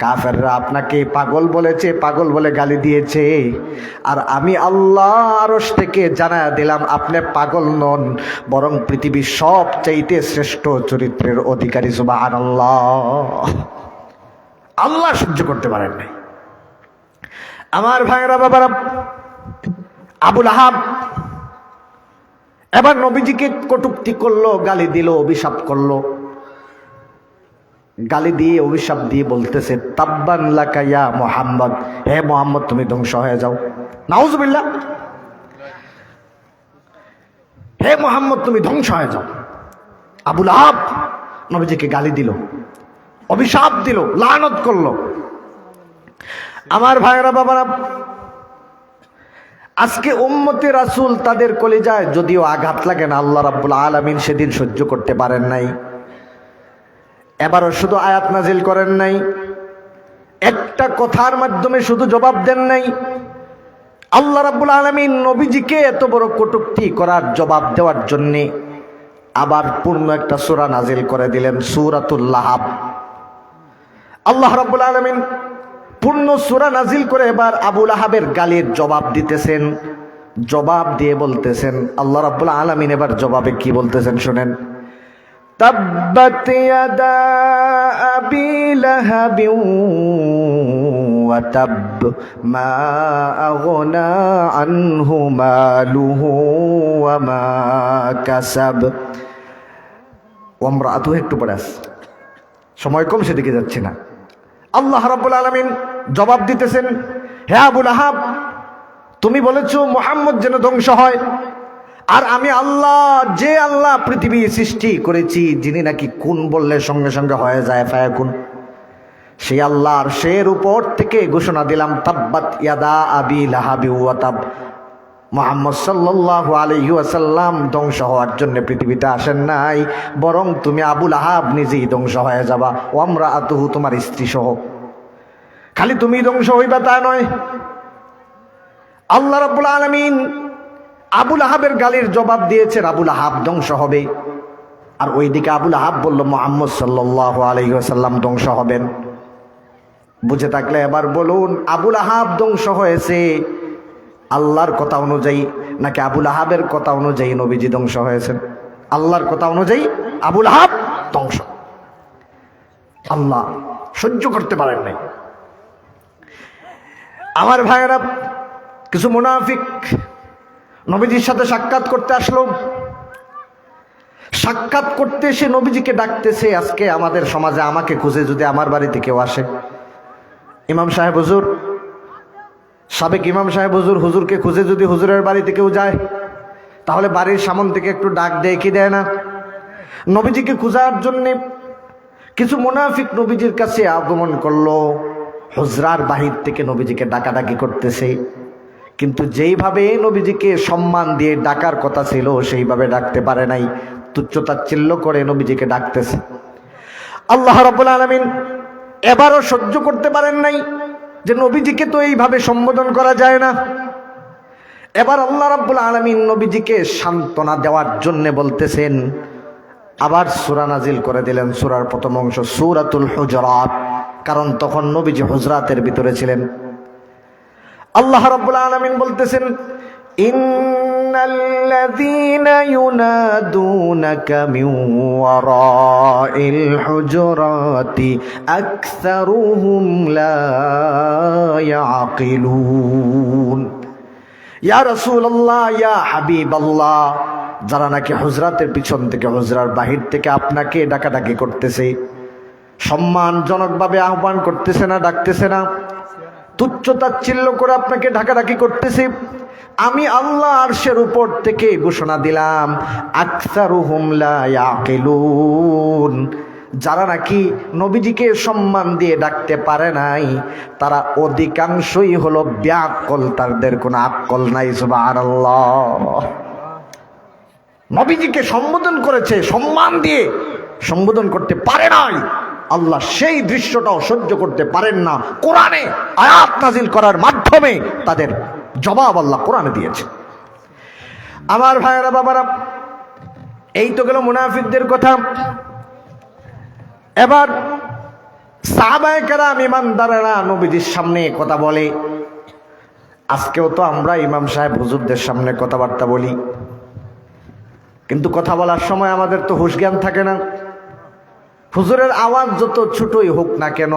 কাফেররা আপনাকে পাগল বলেছে, পাগল বলে গালি দিয়েছে, আর আমি আল্লাহ আরশ থেকে জানায়া দিলাম আপনি পাগল নন, বরং পৃথিবীর সবচাইতে শ্রেষ্ঠ চরিত্রের অধিকারী। সুবহানাল্লাহ। আল্লাহ সহ্য করতে পারেন নাই। আমার ভাইরা বাবারা, আবু লাহাব এবার নবীজিকে কটূক্তি করলো, গালি দিল, অভিশাপ করলো। গালি দিয়ে, অভিশাপ দিয়ে বলতেছে, তাব্বান লাকা ইয়া মুহাম্মদ, হে মুহাম্মদ তুমি ধ্বংস হয়ে যাও। নাউজুবিল্লাহ। হে মুহাম্মদ তুমি ধ্বংস হয়ে যাও। আবু লাহাব নবীজিকে গালি দিল, অভিশাপ দিল, লানত করলো। আমার ভাইরা বাবারা, আজকে উম্মতে রাসূল তাদের কলিজায় যদিও আঘাত লাগে না, আল্লাহ রাব্বুল আলামিন সেদিন সহ্য করতে পারেন নাই। এবারও শুধু আয়াত নাজিল করেন নাই, একটা কথার মাধ্যমে শুধু জবাব দেন নাই। আল্লাহ রাব্বুল আলামিন নবীজিকে এত বড় কটূক্তি করার জবাব দেওয়ার জন্য আবার পূর্ণ একটা সূরা নাজিল করে দিলেন, সূরাতুল লাহাব। আল্লাহ রাব্বুল আলামিন পূর্ণ সূরা নাজিল করে এবার আবু লাহাবের গালির জবাব দিতেছেন। জবাব দিয়ে বলতেছেন, আল্লাহ রাব্বুল আলামিন এবার জবাবে কি বলতেছেন শুনেন। তাব্বাত ইয়াদা আবি লাহাবিন ওয়া তাব মা আগনা আনহু মালুহু ওয়া মা কাসাব। ওমরাতুহু একটু পড়ে আস, সময় কম, সেদিকে যাচ্ছে না। আল্লাহ রাব্বুল আলামিন জবাব দিতেছেন, হে আবু লাহাব, তুমি বলেছো মুহাম্মদ যেন ধ্বংস হয়, আর আমি আল্লাহ, যে আল্লাহ পৃথিবী সৃষ্টি করেছি, যিনি নাকি কুন বললে সঙ্গে সঙ্গে হয়ে যায়, ফায়াকুন, সেই আল্লাহর শের উপর থেকে ঘোষণা দিলাম, তাব্বাত ইয়াদা আবি লাহাবি ওয়া তাব। মুহাম্মদ সাল্লাল্লাহু আলাইহি ওয়াসাল্লাম ধ্বংস হওয়ার জন্য পৃথিবীতে আসেন নাই, বরং তুমি আবু লাহাব নিজেই ধ্বংস হয়ে যাবা, ওয়ামরাআতুহু তোমার স্ত্রী সহ। খালি তুমি ধ্বংস হইবা তা নয়, আল্লাহ রাব্বুল আলামিন আবু লাহাবের গালির জবাব দিয়েছেন, আবু লাহাব ধ্বংস হবে। আর ওইদিকে আবু লাহাব বলল মুহাম্মদ সাল্লাল্লাহু আলাইহি ওয়াসাল্লাম ধ্বংস হবেন। বুঝে থাকলে এবার বলুন, আবুল আহাব ধ্বংস হয়েছে আল্লাহর কথা অনুযায়ী নাকি আবুল আহাবের কথা অনুযায়ী নবীজি ধ্বংস হয়েছেন? আল্লাহর কথা অনুযায়ী আবুল আহাব ধ্বংস। আল্লাহ সহ্য করতে পারেন নাই। আমার ভাইয়েরা, কিছু মুনাফিক নবীজির সাথে সাক্ষাৎ করতে আসলো। সাক্ষাৎ করতে এসে নবীজিকে ডাকতেছে। আজকে আমাদের সমাজে আমাকে খুঁজে যদি আমার বাড়িতে কেউ আসে, ইমাম সাহেব হুজুর, সাবেক ইমাম সাহেব হুজুর, হুজুরকে খুঁজে যদি হুজুরের বাড়িতে কেউ যায়, তাহলে বাড়ির সামন থেকে একটু ডাক দেয় কি দেয় না? নবীজিকে খোঁজার জন্য কিছু মুনাফিক নবীজির কাছে আগমন করলো। হুজরার বাহির থেকে নবীজিকে ডাকাডাকি করতেছে, কিন্তু যেইভাবে নবীজিকে সম্মান দিয়ে ডাকার কথা ছিল সেইভাবে ডাকতে পারে নাই। তুচ্ছতাচ্ছিল্য করে নবীজিকে ডাকতেছে। আল্লাহ রাব্বুল আলামিন এবারও সহ্য করতে পারেন নাই যে নবীজিকে তো এইভাবে সম্বোধন করা যায় না। এবার আল্লাহ রাব্বুল আলামিন নবীজিকে সান্ত্বনা দেওয়ার জন্য বলতেছেন, আবার সূরা নাজিল করে দিলেন, সূরার প্রথম অংশ সূরাতুল হুজরাত। কারণ তখন নবীজি হুজরাতের ভিতরে ছিলেন। আল্লাহ রাব্বুল আলামিন বলতেছেন, ইন্নাল্লাযীনা ইউনাদুনাকা মিন ওয়ারাইল হুজুরাতি আকসারুহুম লা ইয়াকিলুন। ইয়া রাসূলুল্লাহ, ইয়া হাবিবাল্লাহ, যারা নাকি হুজরাতের পিছন থেকে, হুজরার বাহির থেকে আপনাকে ডাকাডাকি করতেছে, সম্মানজনকভাবে আহ্বান করতেছে না, ডাকতেছে না, তুচ্ছতাচ্ছিল্য করে আপনাকে ডাকাডাকি করতেছে, আমি আল্লাহ আরশের উপর থেকে ঘোষণা দিলাম, আকসারুহুম লা ইয়াকিলুন, যারা নাকি নবীজিকে সম্মান দিয়ে ডাকতে পারে নাই তারা অধিকাংশই হলো ব্যাকল, তাদের কোনো আক্কল নাই। সুবহানাল্লাহ। নবীজিকে সম্বোধন করেছে, সম্মান দিয়ে সম্বোধন করতে পারে নাই। আল্লাহ সেই দৃশ্যটাও সহ্য করতে পারেন না। কোরআনে আয়াত নাজিল করার মাধ্যমে তাদের জবাব আল্লাহ কোরআনে দিয়েছে। আমার ভাইয়েরা, বাবারা, এই তো গেল মুনাফিকদের কথা। এবার সাহাবায়ে কেরাম, ইমানদারেরা নবীজির সামনে কথা বলে। আজকেও তো আমরা ইমাম সাহেব হুজুরদের সামনে কথাবার্তা বলি, কিন্তু কথা বলার সময় আমাদের তো হুঁশ জ্ঞান থাকে না। হুজুরের আওয়াজ যত ছোটই হোক না কেন,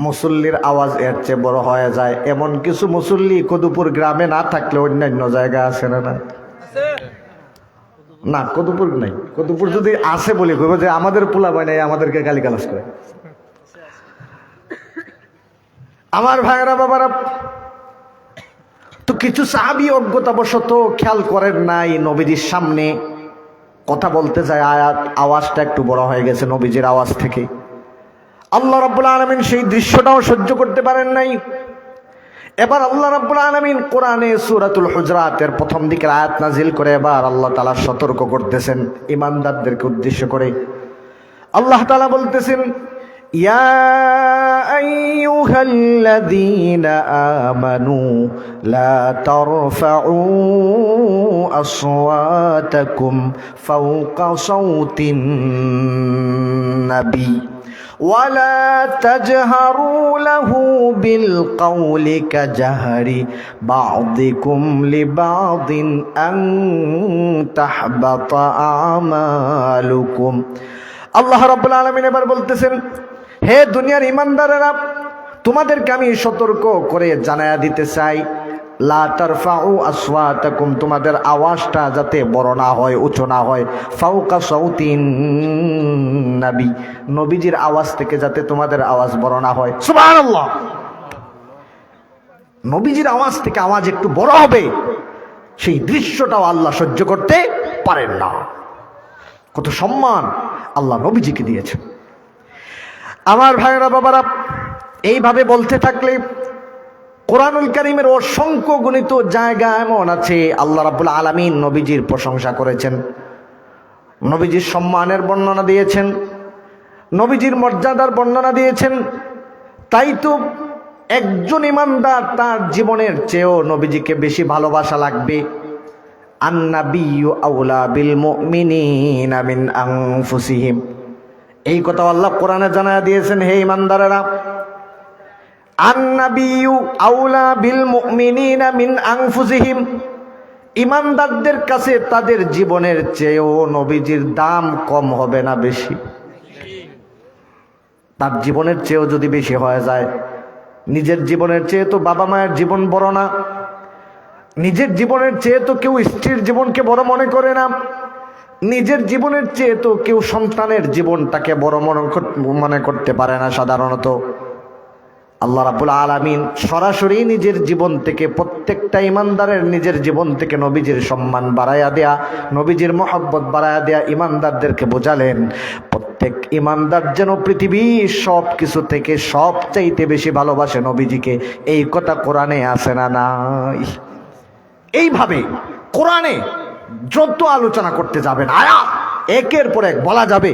মুসল্লির আওয়াজ এর চেয়ে বড় হয়ে যায়। এমন কিছু মুসল্লি কদুপুর গ্রামে না থাকলে অন্যান্য জায়গায় আছে না? না, কদুপুর নাই। কদুপুর যদি আসে বলি কইব যে আমাদের পোলা হয় নাই, আমাদেরকে গালিগালাজ করে। আমার ভাইয়েরা, বাবারা, তো কিছু সাহাবী অজ্ঞতাবশত খেয়াল করেন নাই, নবীজির সামনে কথা বলতে যায়, আওয়াজটা একটু বড় হয়ে গেছে নবীজির আওয়াজ থেকে। আল্লাহ রাব্বুল আলামিন সেই দৃশ্যটাও সহ্য করতে পারেন নাই। এবার আল্লাহ রাব্বুল আলামিন কোরআনে সূরাতুল হুজরাতের প্রথম দিকের আয়াত নাজিল করে এবার আল্লাহ তাআলা সতর্ক করতেছেন ঈমানদারদেরকে উদ্দেশ্য করে। আল্লাহ তাআলা বলতেছেন, ইয়া আইয়ুহাল্লাযীনা আমানু লা তারফাউ আসওয়াতাকুম ফাওকা সাওতিন নাবী ولا تجهروا له بالقول كجهر بعضكم لبعض أن تحبط أعمالكم। আল্লাহ রাব্বুল আলামিন এবার বলতেছেন, হে দুনিয়ার ঈমানদারেরা, তোমাদেরকে আমি সতর্ক করে জানায়া দিতে চাই, লা তারফাউ আসওয়াতাকুম, তোমাদের আওয়াজটা যাতে বড় না হয়, উঁচু না হয়, ফাওকা সাউতিন নবী, নবীজির আওয়াজ থেকে যাতে তোমাদের আওয়াজ বড় না হয়। সুবহানাল্লাহ। নবীজির আওয়াজ থেকে আওয়াজ একটু বড় হবে, সেই দৃশ্যটাও আল্লাহ সহ্য করতে পারেন না। কত সম্মান আল্লাহ নবীজিকে দিয়েছেন। আমার ভাইয়েরা, বাবারা, এইভাবে বলতে থাকলে কোরআনুল কারীমের অসংখ্য গণিত জায়গা এমন আছে আল্লাহ রাব্বুল আলামিন নবীজির প্রশংসা করেছেন, নবীজির সম্মানের বর্ণনা দিয়েছেন, নবীজির মর্যাদার বর্ণনা দিয়েছেন। তাই তো একজন ঈমানদার তার জীবনের চেয়েও নবীজিকে বেশি ভালোবাসা লাগবে। আন-নাবিয়্যু আওলা বিল মুমিনিনা মিন আনফুসিহিম, এই কথা আল্লাহ কোরআনে জানায়া দিয়েছেন। হে ঈমানদারেরা, আন-নাবিয়্যু আওলা বিল মুমিনিনা মিন আনফুসিহিম, ইমানদারদের কাছে তাদের জীবনের চেয়েও নবীজির দাম কম হবে না বেশি? তার জীবনের চেয়েও যদি বেশি হয়ে যায়, নিজের জীবনের চেয়ে তো বাবা মায়ের জীবন বড় না, নিজের জীবনের চেয়ে তো কেউ স্ত্রীর জীবনকে বড় মনে করে না, নিজের জীবনের চেয়ে তো কেউ সন্তানের জীবনটাকে বড় মনে করতে পারে না সাধারণত। আল্লাহ রাব্বুল আলামিন সরাসরি নিজের জীবন থেকে, প্রত্যেকটা ইমানদারের নিজের জীবন থেকে নবীজির সম্মান বাড়ায়া দেয়া, নবীজির মহব্বত বাড়ায়া দেয়া ইমানদারদেরকে বোঝালেন প্রত্যেক ইমানদার যেন পৃথিবীর সব কিছু থেকে সবচাইতে বেশি ভালোবাসে নবীজিকে। এই কথা কোরআনে আছে না নাই? এইভাবে কোরআনে যত আলোচনা করতে যাবেন আয়াত একের পর এক বলা যাবে,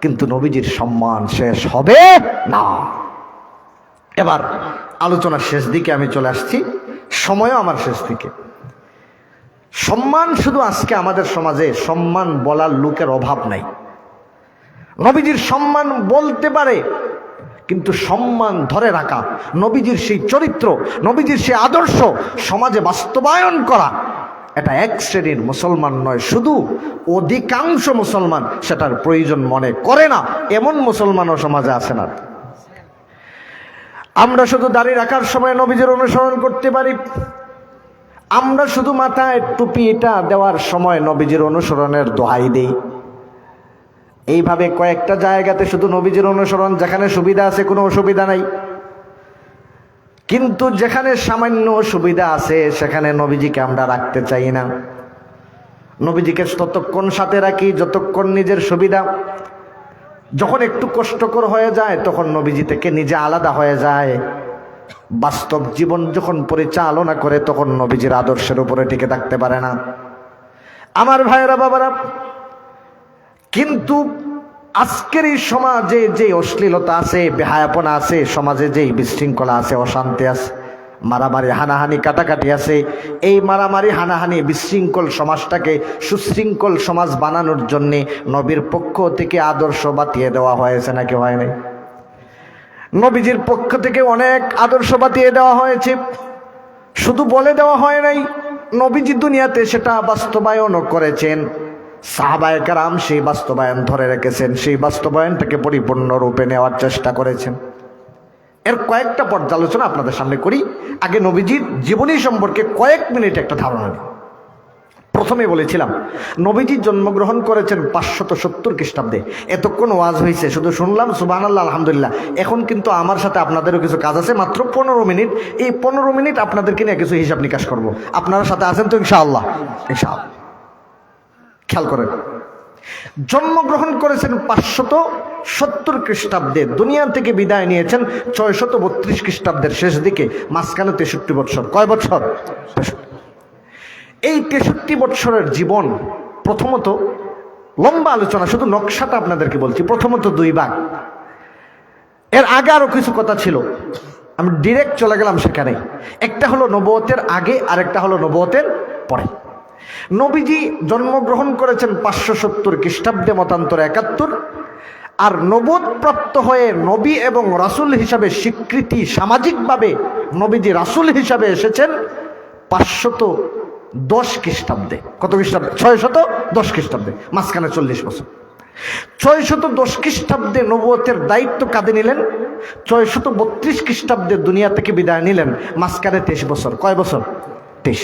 কিন্তু নবীজির সম্মান শেষ হবে না। এবার আলোচনার শেষ দিকে আমি চলে আসছি, সময়ও আমার শেষ দিকে। সম্মান শুধু আজকে আমাদের সমাজে সম্মান বলার লোকের অভাব নাই। নবীজির সম্মান বলতে পারে, কিন্তু সম্মান ধরে রাখা, নবীজির সেই চরিত্র, নবীজির সেই আদর্শ সমাজে বাস্তবায়ন করা, এটা এক শ্রেণীর মুসলমান নয়, শুধু অধিকাংশ মুসলমান সেটার প্রয়োজন মনে করে না, এমন মুসলমানও সমাজে আছে না। আমরা শুধু দাড়ি রাখার সময় নবীজির অনুসরণ করতে পারি, আমরা শুধু মাথায় টুপিটা দেওয়ার সময় নবীজির অনুসরণের দোহাই দেই। এইভাবে কয়েকটা জায়গাতে শুধু নবীজির অনুসরণ, যেখানে সুবিধা আছে কোনো অসুবিধা নাই, কিন্তু যেখানে সামান্য সুবিধা আছে সেখানে নবীজিকে আমরা রাখতে চাই না। নবীজিকে ততক্ষণ সাথে রাখি যতক্ষণ নিজের সুবিধা, যখন একটু কষ্টকর হয়ে যায় তখন নবীজি থেকে নিজে আলাদা হয়ে যায়। বাস্তব জীবন যখন পরিচালনা করে তখন নবীজির আদর্শের উপরে টিকে থাকতে পারে না। আমার ভাইয়েরা, বাবারা, কিন্তু আজকের এই সমাজে যে অশ্লীলতা আছে, বেহায়াপনা আছে, সমাজে যে বিশৃঙ্খলা আছে, অশান্তি আছে, মারামারি হানাহানি কাটাকাটি আছে, এই মারামারি হানাহানি বিশৃঙ্খল সমাজটাকে সুশৃঙ্খল সমাজ বানানোর জন্যে নবীর পক্ষ থেকে আদর্শ বাতিয়ে দেওয়া হয়েছে নাকি হয় নাই? নবীজির পক্ষ থেকে অনেক আদর্শ বাতিয়ে দেওয়া হয়েছে, শুধু বলে দেওয়া হয় নাই, নবীজি দুনিয়াতে সেটা বাস্তবায়নও করেছেন। সাহাবায়ে কেরাম সেই বাস্তবায়ন ধরে রেখেছেন, সেই বাস্তবায়নটাকে পরিপূর্ণরূপে নেওয়ার চেষ্টা করেছেন। এর কয়েকটা পর্যালোচনা আপনাদের সামনে করি। আগে নবীজির জীবনী সম্পর্কে কয়েক মিনিট একটা ধারণা নিই। প্রথমে বলেছিলাম নবীজি জন্মগ্রহণ করেছেন 570 খ্রিস্টাব্দে। এতক্ষণ ওয়াজ হয়েছে, শুধু শুনলাম সুবহানাল্লাহ আলহামদুলিল্লাহ। এখন কিন্তু আমার সাথে আপনাদেরও কিছু কাজ আছে, মাত্র 15 মিনিট। এই 15 মিনিট আপনাদেরকে নিয়ে কিছু হিসাব নিকাশ করবো। আপনারা সাথে আছেন তো ইনশাআল্লাহ? ইনশাআল্লাহ। খেয়াল করেন, জন্মগ্রহণ করেছেন 570 খ্রিস্টাব্দে, দুনিয়া থেকে বিদায় নিয়েছেন 632 খ্রিস্টাব্দের শেষ দিকে, মাঝখানে 63 বছর। কয় বছর? এই 63 বছরের জীবন, প্রথমত লম্বা আলোচনা, শুধু নকশাটা আপনাদেরকে বলছি। প্রথমত 2 ভাগ। এর আগে আরো কিছু কথা ছিল, আমি ডিরেক্ট চলে গেলাম সেখানে। একটা হলো নবুয়তের আগে, আর একটা হলো নবুয়তের পরে। নবীজি জন্মগ্রহণ করেছেন 570 খ্রিস্টাব্দে, মতান্তর 71। আর নবুয়ত প্রাপ্ত হয়ে নবী এবং রাসূল হিসাবে স্বীকৃতি, সামাজিকভাবে নবীজি রাসূল হিসাবে এসেছেন 510 খ্রিস্টাব্দে। কত খ্রিস্টাব্দে? 610 খ্রিস্টাব্দে, মাঝখানে 40 বছর। 610 খ্রিস্টাব্দে নবুয়তের দায়িত্ব কাঁধে নিলেন, 632 খ্রিস্টাব্দে দুনিয়া থেকে বিদায় নিলেন, মাঝখানে 23 বছর। কয় বছর? 23।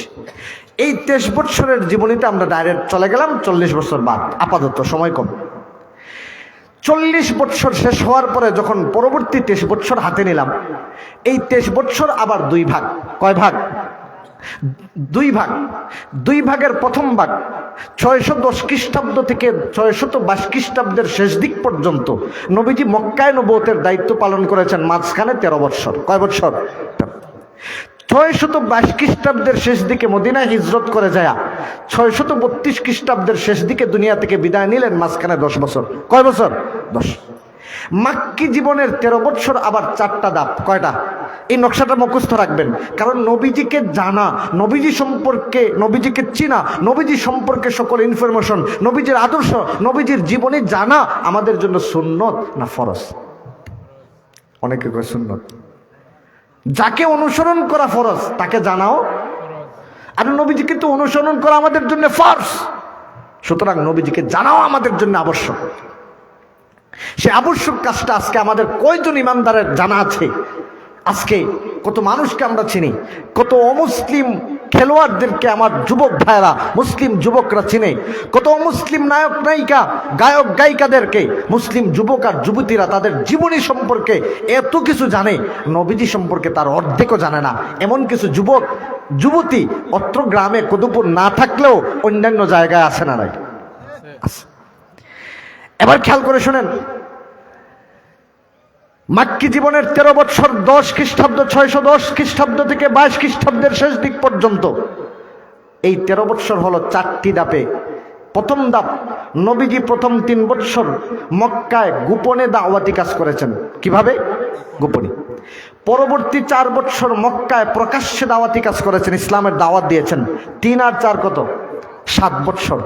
এই 23 বছরের জীবনীতে আমরা ডাইরেক্ট চলে গেলাম 40 বছর বাদ, আপাতত সময় কম। 40 বছর শেষ হওয়ার পরে যখন পরবর্তী 23 বছর হাতে নিলাম, এই 23 বছর আবার 2 ভাগ। কয় ভাগ? 2 ভাগ। 2 ভাগের প্রথম ভাগ 610 খ্রিস্টাব্দ থেকে 622 খ্রিস্টাব্দের শেষ দিক পর্যন্ত নবীজি মক্কায় নবুয়তের দায়িত্ব পালন করেছেন, মাঝখানে 13 বছর। কয় বছর? 622 খ্রিস্টাব্দের শেষ দিকে মদিনায় হিজরত করে যায়, 632 খ্রিস্টাব্দের শেষ দিকে দুনিয়া থেকে বিদায় নিলেন, মাঝখানে 10 বছর। কয় বছর? 10। মাক্কি জীবনের 13 বছর আবার 4টা ধাপ। কয়টা? এই নকশাটা মুখস্থ রাখবেন, কারণ নবীজিকে জানা, নবীজি সম্পর্কে, নবীজিকে চিনা, নবীজি সম্পর্কে সকল ইনফরমেশন, নবীজির আদর্শ, নবীজির জীবনী জানা আমাদের জন্য সুন্নত না ফরজ? অনেকে কয় সুন্নত। যাকে অনুসরণ করা ফরজ তাকে জানাও, আর নবীজিকে তো অনুসরণ করা আমাদের জন্য ফরজ, সুতরাং নবীজিকে জানাও আমাদের জন্য আবশ্যক। সে আবশ্যক কাজটা আজকে আমাদের কয়জন ইমানদারের জানা আছে? আজকে কত মানুষকে আমরা চিনি, কত অমুসলিম খেলোয়াড়দেরকে আমার যুবক ভাইরা, মুসলিম যুবকরা চিনে, কত অমুসলিম নায়ক নায়িকা, গায়ক গায়িকাদেরকে মুসলিম যুবক আর যুবতীরা তাদের জীবনী সম্পর্কে এত কিছু জানে, নবীজি সম্পর্কে তার অর্ধেকও জানে না। এমন কিছু যুবক যুবতী অত্র গ্রামে কদুপুর না থাকলেও অন্যান্য জায়গায় আছে না নাই? এবার খেয়াল করে শোনেন, মাক্কি জীবনের 13 বছর 10 খ্রিস্টাব্দ 610 খ্রিস্টাব্দ থেকে 22 খ্রিস্টাব্দের শেষ দিক পর্যন্ত এই 13 বছর হলো 4টি ধাপে। প্রথম ধাপ, নবীজি প্রথম 3 বছর মক্কায় গোপনে দাওয়াতি কাজ করেছেন। কিভাবে? গোপনে। পরবর্তী 4 বছর মক্কায় প্রকাশ্যে দাওয়াতি কাজ করেছেন, ইসলামের দাওয়াত দিয়েছেন। 3 আর 4 কত? 7 বছর।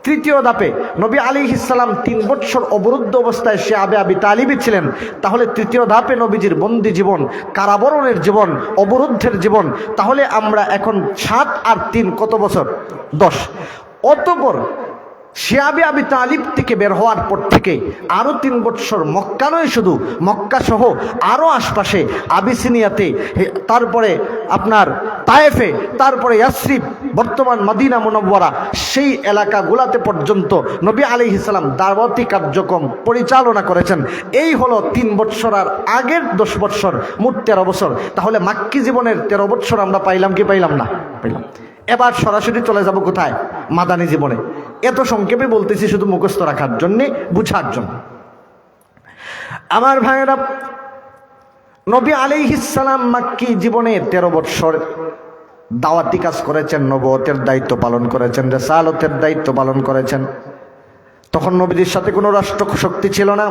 তৃতীয় ধাপে নবী আলাইহিস সালাম 3 বছর অবরুদ্ধ অবস্থায় সে আবি তালিবই ছিলেন। তাহলে তৃতীয় ধাপে নবীজির বন্দি জীবন, কারাবরণের জীবন, অবরুদ্ধের জীবন। তাহলে আমরা এখন 7 আর 3 কত বছর? 10। অতঃপর সে আবি তালিব থেকে বের হওয়ার পর থেকে আরও 3 বছর মক্কা নয়, শুধু মক্কা সহ আরও আশপাশে আবিসিনিয়াতে, তারপরে আপনার তায়েফে, তারপরে ইয়াসরিব বর্তমান মদিনা মুনাওয়ারা, সেই এলাকাগুলাতে পর্যন্ত নবী আলাইহিস সালাম দাওয়াতি কার্যক্রম পরিচালনা করেছেন। এই হলো 3 বছর আর আগের 10 বছর, মোট 13 বছর। তাহলে মাক্কি জীবনের 13 বছর আমরা পাইলাম কি পাইলাম না? পাইলাম। এবার সরাসরি চলে যাব কোথায়? মাদানী জীবনে। এত সংক্ষেপে বলতেছি শুধু মুখস্থ রাখার জন্যে, বুঝার জন্য। আমার ভাইয়েরা, নবী আলাইহিস সালাম মাক্কি জীবনে 13 বছর দাওয়াতি কাজ করেছেন, নবুয়তের দায়িত্ব পালন করেছেন, রিসালাতের দায়িত্ব পালন করেছেন। তখন নবীজির সাথে কোনো রাষ্ট্র শক্তি ছিল না।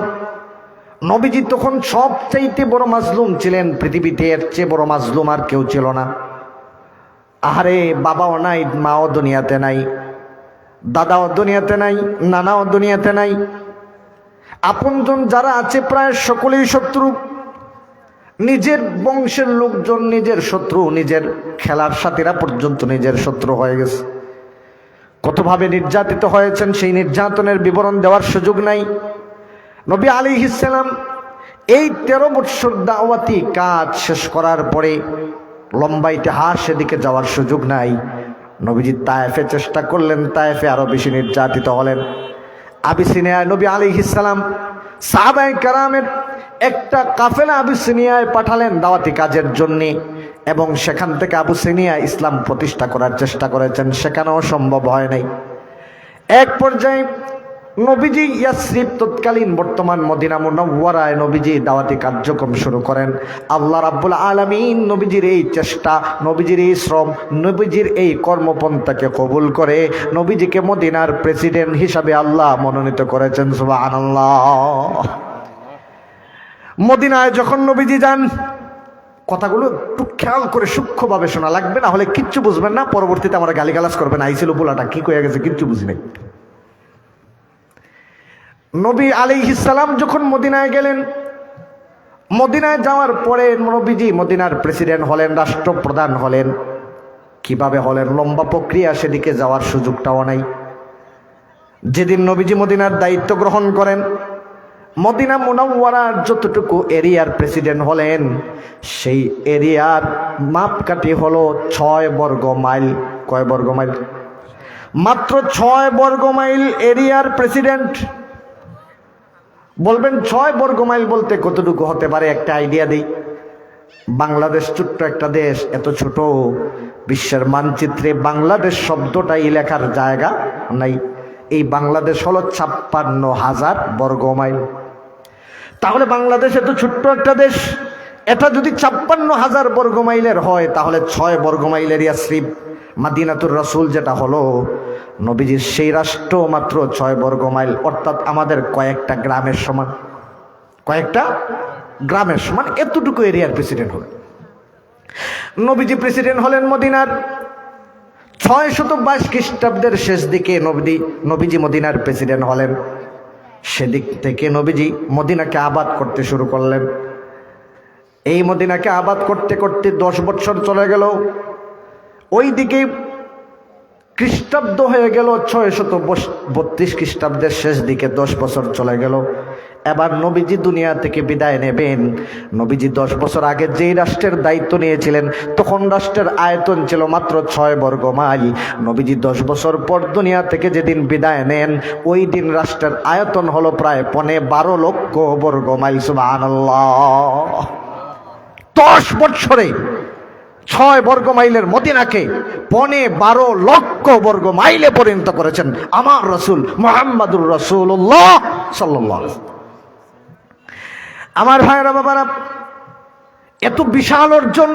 নবীজি তখন সবচাইতে বড় মাজলুম ছিলেন পৃথিবীতে, এর চেয়ে বড় মাজলুম আর কেউ ছিল না। আরে বাবাও নাই, মাও দুনিয়াতে নাই, দাদাও দুনিয়াতে নাই, নানাও দুনিয়াতে নাই। আপনজন যারা আছে প্রায় সকলেই শত্রু। নিজের বংশের লোকজন নিজের শত্রু, নিজের খেলার সাথীরা পর্যন্ত নিজের শত্রু হয়ে গেছে। কতভাবে নির্যাতিত হয়েছেন সেই নির্যাতনের বিবরণ দেওয়ার সুযোগ নাই। নবী আলাইহিস সালাম এই 13 বছর দাওয়াতি কাজ শেষ করার পরে লম্বা ইতিহাস সেদিকে যাওয়ার সুযোগ নাই। নবীজি তায়েফে চেষ্টা করলেন, তায়েফে আরো বেশি নির্যাতিত হলেন। আবিসিনিয়ায় নবী আলাইহিস সালাম সাহাবায়ে কেরামের একটা কাফেলা আবিসিনিয়ায় পাঠালেন দাওয়াতি কাজের জন্যে, এবং সেখান থেকে আবিসিনিয়া ইসলাম প্রতিষ্ঠা করার চেষ্টা করেছেন, সেখানেও সম্ভব হয় নাই। এক পর্যায়ে নবীজি ইয়াসরিব, তৎকালীন বর্তমান মদিনা মুনাওয়ারায় নবীজি দাওয়াতি কার্যক্রম শুরু করেন। আল্লাহ রাব্বুল আলামিন নবীজির এই চেষ্টা, নবীজির এই শ্রম, নবীজির এই কর্মপন্থাকে কবুল করে নবীজিকে মদিনার প্রেসিডেন্ট হিসাবে আল্লাহ মনোনীত করেছেন। সুবহানাল্লাহ। মদিনায় যখন নবীজি যান, কথাগুলো একটু খেয়াল করে সূক্ষ্মভাবে শোনা লাগবে, না হলে কিচ্ছু বুঝবেন না। পরবর্তীতে আমরা গালিগালাজ করবেন, আইছিল পোলাটা কি কয়ে গেছে কিচ্ছু বুঝি নাই। নবী আলাইহিস সালাম যখন মদিনায় গেলেন, মদিনায় যাওয়ার পরে নবীজি মদিনার প্রেসিডেন্ট হলেন, রাষ্ট্রপ্রধান হলেন। কিভাবে হলেন? লম্বা প্রক্রিয়া, সেদিকে যাওয়ার সুযোগটাও নাই। যেদিন নবীজি মদিনার দায়িত্ব গ্রহণ করেন, মদিনা মুনাওয়ারার যতটুকু এরিয়ার প্রেসিডেন্ট হলেন, সেই এরিয়ার মাপকাঠি হলো 6 বর্গ মাইল। কয় বর্গ মাইল? মাত্র 6 বর্গ মাইল এরিয়ার প্রেসিডেন্ট। বলবেন 6 বর্গ মাইল বলতে কতটুকু হতে পারে? একটা আইডিয়া দিই। বাংলাদেশ ছোট্ট একটা দেশ, এত ছোট, বিশ্বের মানচিত্রে বাংলাদেশ শব্দটাই লেখার জায়গা নাই। এই বাংলাদেশ হলো 56,000 বর্গ মাইল। তাহলে বাংলাদেশ এত ছোট্ট একটা দেশ, এটা যদি 56,000 বর্গ মাইলের হয়, তাহলে 6 বর্গ মাইলের ইয়াসরিব মাদিনাতুর রাসূল যেটা হলো নবীজির সেই রাষ্ট্র মাত্র 6 বর্গ মাইল, অর্থাৎ আমাদের কয়েকটা গ্রামের সমান। কয়েকটা গ্রামের সমান এতটুকু এরিয়ার প্রেসিডেন্ট হলেন নবীজি। প্রেসিডেন্ট হলেন মদিনার 622 খ্রিস্টাব্দের শেষ দিকে নবীজি মদিনার প্রেসিডেন্ট হলেন। সেদিক থেকে নবীজি মদিনাকে আবাদ করতে শুরু করলেন। এই মদিনাকে আবাদ করতে করতে 10 বছর চলে গেল। ওইদিকে খ্রিস্টাব্দ হয়ে গেল 632 খ্রিস্টাব্দের শেষ দিকে 10 বছর চলে গেল। এবার নবীজি দুনিয়া থেকে বিদায় নেবেন। নবীজি 10 বছর আগে যেই রাষ্ট্রের দায়িত্ব নিয়েছিলেন তখন রাষ্ট্রের আয়তন ছিল মাত্র 6 বর্গ মাইল। নবীজি 10 বছর পর দুনিয়া থেকে যেদিন বিদায় নেন ওই দিন রাষ্ট্রের আয়তন হলো প্রায় 12 লক্ষ বর্গ মাইল। সুবহানাল্লাহ। 10 বছরে 6 বর্গ মাইলের মদিনাকে 12 লক্ষ বর্গ মাইলে পরিণত করেছেন আমার রাসূল মুহাম্মদুর রাসূলুল্লাহ সাল্লাল্লাহু আলাইহি ওয়াসাল্লাম। আমার ভাইরা বাবারা, এত বিশাল অর্জন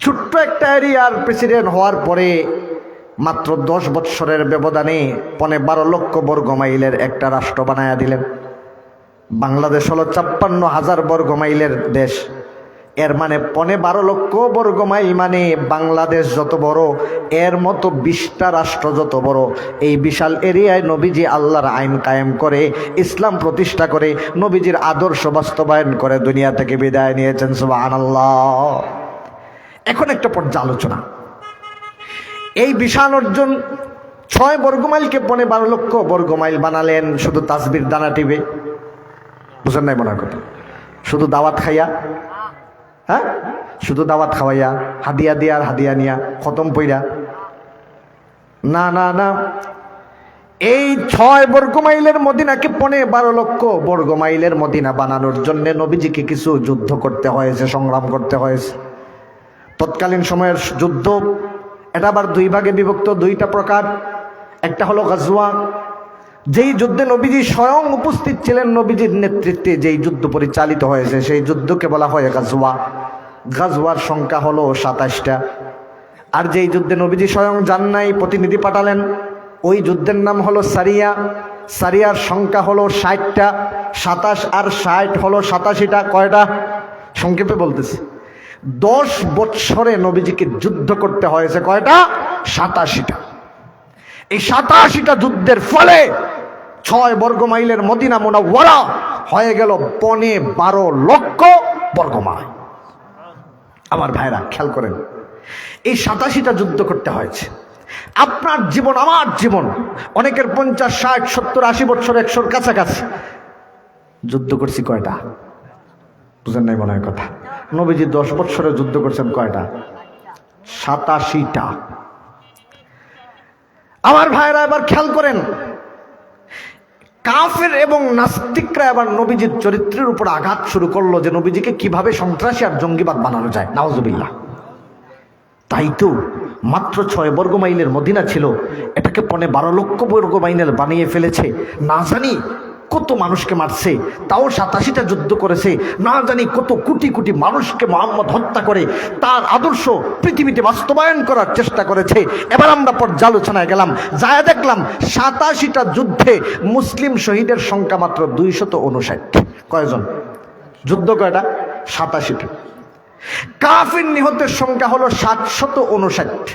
ছোট্ট একটা এরিয়ার প্রেসিডেন্ট হওয়ার পরে মাত্র 10 বছরের ব্যবধানে 12 লক্ষ বর্গ মাইলের একটা রাষ্ট্র বানায়া দিলেন। বাংলাদেশ হলো 56,000 বর্গ মাইলের দেশ। এর মানে 12 লক্ষ বর্গ মাইল মানে বাংলাদেশ যত বড় এর মতো 20টা রাষ্ট্র যত বড়। এই বিশাল এরিয়ায় নবীজি আল্লাহর আইন কায়েম করে ইসলাম প্রতিষ্ঠা করে নবীজির আদর্শ বাস্তবায়ন করে দুনিয়া থেকে বিদায় নিয়েছেন। সুবহানাল্লাহ। এখন একটা পর্যালোচনা। এই বিশাল অর্জন 6 বর্গ মাইলকে 12 লক্ষ বর্গ মাইল বানালেন শুধু তাসবির দানা টিপে? বুঝেন নাই মনে কথা? শুধু দাওয়াত খাইয়া? হ্যাঁ, শুধু দাওয়াত খাওয়াইয়া, হাদিয়া দিয়া আর হাদিয়া নিয়া, খতম পইরা? না না না, এই 6 বর্গ মাইলের মদিনাকে 12 লক্ষ বর্গ মাইলের মদিনা বানানোর জন্য নবীজিকে কিছু যুদ্ধ করতে হয়েছে, সংগ্রাম করতে হয়েছে। তৎকালীন সময়ের যুদ্ধ এটা আবার 2 ভাগে বিভক্ত, 2টা প্রকার। একটা হলো গাজওয়া, যেই যুদ্ধে নবীজি স্বয়ং উপস্থিত ছিলেন, নবীজির নেতৃত্বে যেই যুদ্ধ পরিচালিত হয়েছে সেই যুদ্ধকে বলা হয় গাজওয়া। গাজওয়ার সংখ্যা হলো 27টা। আর যেই যুদ্ধে নবীজি স্বয়ং যান নাই, প্রতিনিধি পাঠালেন, ওই যুদ্ধের নাম হলো সারিয়া। সারিয়ার সংখ্যা হলো 60টা। 27 আর 60 হলো 87টা। কয়টা? সংক্ষেপে বলতেছি, 10 বছরে নবীজিকে যুদ্ধ করতে হয়েছে কয়টা? 87টা। এই 87টা যুদ্ধের ফলে 6 বর্গ মাইলের মদিনা মুনাওয়ারা হয়ে গেল 12 লক্ষ বর্গ মাইল। আমার ভাইরা খেয়াল করেন, এই 87টা যুদ্ধ করতে হয়েছে। আপনার জীবন, আমার জীবন, অনেকের 50, 60, 70, 80 বছর, 100-র কাছাকাছি। যুদ্ধ করছি কয়টা? বুঝেন নাই মনে হয় কথা? নবীজি 10 বছরে যুদ্ধ করছেন কয়টা? 87টা। আমার ভাইরা এবার খেয়াল করেন, কাফের এবং নাস্তিকরা এবার নবীজির চরিত্রের উপর আঘাত শুরু করলো যে নবীজিকে কিভাবে সন্ত্রাসী আর জঙ্গিবাদ বানানো যায়। নাউজুবিল্লাহ। তাই তো মাত্র 6 বর্গ মাইলের মদিনা ছিল, এটাকে 12 লক্ষ বর্গ মাইলের বানিয়ে ফেলেছে। না জানি কত মানুষকে মারছে, তাও 87টা যুদ্ধ করেছে। না জানি কত কোটি কোটি মানুষকে মুহাম্মদ হত্যা করে তার আদর্শ পৃথিবীতে বাস্তবায়ন করার চেষ্টা করেছে। এবার আমরা পর্যালোচনায় গেলাম, যায় দেখলাম 87টা যুদ্ধে মুসলিম শহীদের সংখ্যা মাত্র 259। কয়জন? যুদ্ধ কয়টা? 87টা। কাফির নিহতের সংখ্যা হলো 759।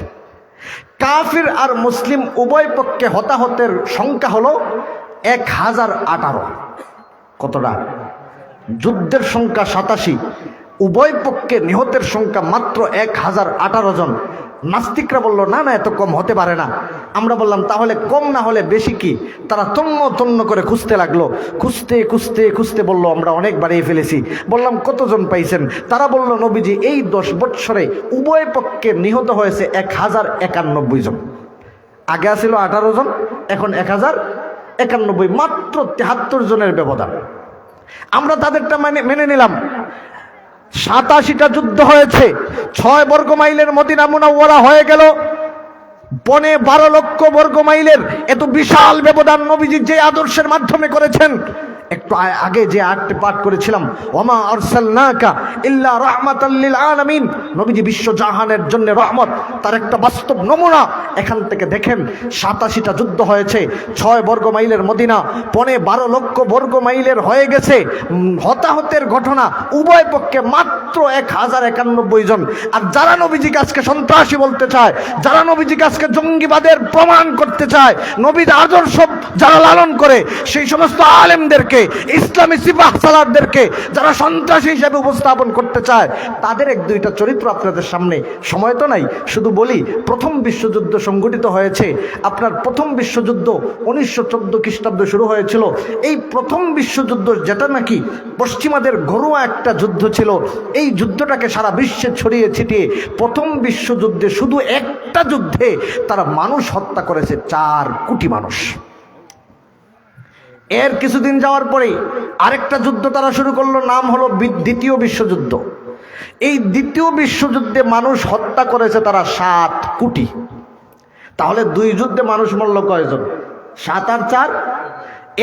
কাফির আর মুসলিম উভয় পক্ষে হতাহতের সংখ্যা হলো 1018। কতটা? যুদ্ধের সংখ্যা 87, উভয় পক্ষে নিহতের সংখ্যা মাত্র 1018 জন। নাস্তিকরা বলল না না, এত কম হতে পারে না। আমরা বললাম তাহলে কম না হলে বেশি কি? তারা তন্ন তন্ন করে খুঁজতে লাগলো। খুঁজতে খুঁজতে খুঁজতে বলল আমরা অনেক বাড়িয়ে ফেলেছি। বললাম কতজন পাইছেন? তারা বলল নবীজি এই 10 বছরে উভয় পক্ষে নিহত হয়েছে 1091 জন। আগে ছিল 18 জন, এখন 1091, মাত্র 73 জনের ব্যবধান। আমরা তাদেরটা মেনে নিলাম। 87টা যুদ্ধ হয়েছে, 6 বর্গ মাইলের মদিনা মুনাওয়ারা হয়ে গেল 12 লক্ষ বর্গ মাইলের। এত বিশাল ব্যবধান নবীজি যে আদর্শের মাধ্যমে করেছেন। একটু আগে যে আয়াতটি পাঠ করেছিলাম, ওমা আরসালনাকা ইল্লা রাহমাতাল লিল আলামিন, নবীজি বিশ্ব জাহানের জন্য রহমত, তার একটা বাস্তব নমুনা। এখান থেকে দেখেন 87টা যুদ্ধ হয়েছে, 6 বর্গ মাইলের মদিনা 12 লক্ষ বর্গ মাইলের হয়ে গেছে। হতাহতের ঘটনা উভয় পক্ষে মাত্র 1091 জন। আর যারা নবীজিকে আজকে সন্ত্রাসী বলতে চায়, যারা নবীজিকে আজকে আজকে জঙ্গিবাদের প্রমাণ করতে চায়, নবীর আদর্শ যারা লালন করে সেই সমস্ত আলেমদেরকে, ইসলামী সিপাহ সালারদেরকে যারা সন্ত্রাসী হিসেবে উপস্থাপন করতে চায়, তাদের এক দুইটা চরিত্র আপনাদের সামনে, সময় তো নাই, শুধু বলি প্রথম বিশ্বযুদ্ধ সংঘটিত হয়েছে আপনার প্রথম বিশ্বযুদ্ধ 1914 খ্রিস্টাব্দে শুরু হয়েছিল। এই প্রথম বিশ্বযুদ্ধ যেটা নাকি পশ্চিমাদের ঘরোয়া একটা যুদ্ধ ছিল, এই যুদ্ধটাকে সারা বিশ্বে ছড়িয়ে ছিটিয়ে প্রথম বিশ্বযুদ্ধে শুধু একটা যুদ্ধে তারা মানুষ হত্যা করেছে 4 কোটি মানুষ। এর কিছুদিন যাওয়ার পরে আরেকটা যুদ্ধ তারা শুরু করলো, নাম হলো দ্বিতীয় বিশ্বযুদ্ধ। এই দ্বিতীয় বিশ্বযুদ্ধে মানুষ হত্যা করেছে তারা 7 কোটি। তাহলে 2 যুদ্ধে মানুষ মরল কয়জন? 7 আর 4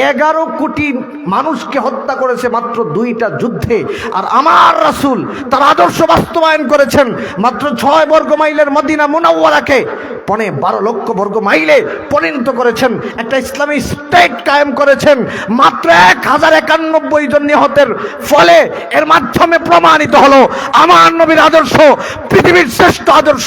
11 কোটি মানুষকে হত্যা করেছে মাত্র 2টা যুদ্ধে। আর আমার রাসূল তার আদর্শ বাস্তবায়ন করেছেন মাত্র 6 বর্গ মাইলের মদিনা মুনাওয়ারাকে 12 লক্ষ বর্গ মাইলে পরিণত করেছেন, একটা ইসলামী স্টেট কায়েম করেছেন মাত্র 1091 জন নিহতের ফলে। এর মাধ্যমে প্রমাণিত হলো আমার নবীর আদর্শ পৃথিবীর শ্রেষ্ঠ আদর্শ।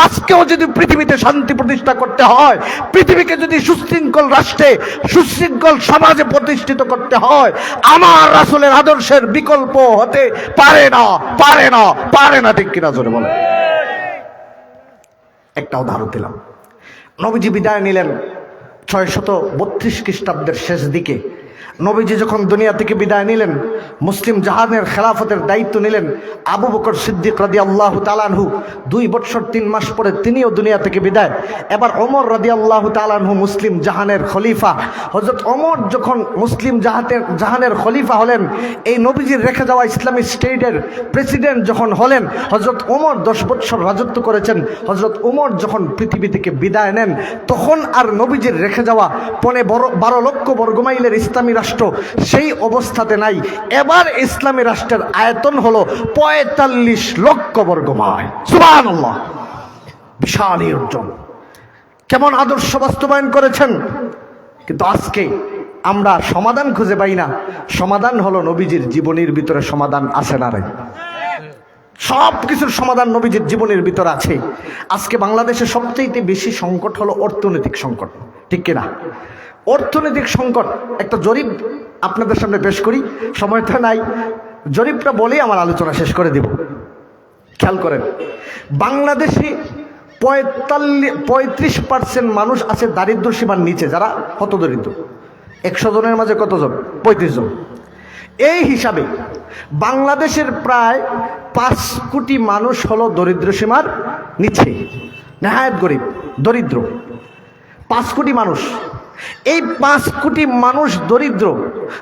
আজকেও যদি পৃথিবীতে শান্তি প্রতিষ্ঠা করতে হয়, পৃথিবীকে যদি সুশৃঙ্খল রাষ্ট্রে, সুশৃঙ্খল সমাজে প্রতিষ্ঠিত করতে হয়, আমার রাসূলের আদর্শের বিকল্প হতে পারে না, পারে না, পারে না। ঠিক কিনা জোরে বলেন। একটা উদাহরণ দিলাম, নবীজি বিদায় নিলেন 632 খ্রিস্টাব্দের শেষ দিকে। নবীজি যখন দুনিয়া থেকে বিদায় নিলেন, মুসলিম জাহানের খেলাফতের দায়িত্ব নিলেন আবু বকর সিদ্দিক রাদিয়াল্লাহু তাআলা আনহু। 2 বছর 3 মাস পরে তিনিও দুনিয়া থেকে বিদায়। এবার ওমর রাদিয়াল্লাহু তাআলা আনহু মুসলিম জাহানের খলিফা। হযরত ওমর যখন মুসলিম জাহানের খলিফা হলেন, এই নবীজির রেখে যাওয়া ইসলামী স্টেটের প্রেসিডেন্ট যখন হলেন, হযরত ওমর 10 বছর রাজত্ব করেছেন। হযরত ওমর যখন পৃথিবী থেকে বিদায় নেন, তখন আর নবীজির রেখে যাওয়া 12 লক্ষ বর্গমাইলের ইসলামী রাষ্ট্র সেই অবস্থাতে নাই। এবার ইসলামী রাষ্ট্রের আয়তন হলো 45 লক্ষ বর্গ মাইল। সুবহানাল্লাহ, বিশাল অর্জন। কেমন আদর্শ বাস্তবায়ন করেছেন। কিন্তু আজকে আমরা সমাধান খুঁজে পাই না। সমাধান হলো নবীজির জীবনীর ভিতরে সমাধান আছে না? সব কিছুর সমাধান নবীজির জীবনের ভিতর আছে। আজকে বাংলাদেশে সবচেয়ে বেশি সংকট হলো অর্থনৈতিক সংকট, ঠিক কিনা? অর্থনৈতিক সংকট। একটা জরিপ আপনাদের সামনে পেশ করি, সময়টা নাই, জরিপটা বলেই আমার আলোচনা শেষ করে দেব। খেয়াল করেন, বাংলাদেশে 35% মানুষ আছে দারিদ্র সীমার নিচে, যারা হতদরিদ্র। 100 জনের মাঝে কতজন? 35 জন। এই হিসাবে বাংলাদেশের প্রায় 5 কোটি মানুষ হলো দরিদ্র সীমার নিচে, নেহায়েত গরিব, দরিদ্র। 5 কোটি মানুষ। এই 5 কোটি মানুষ দরিদ্র,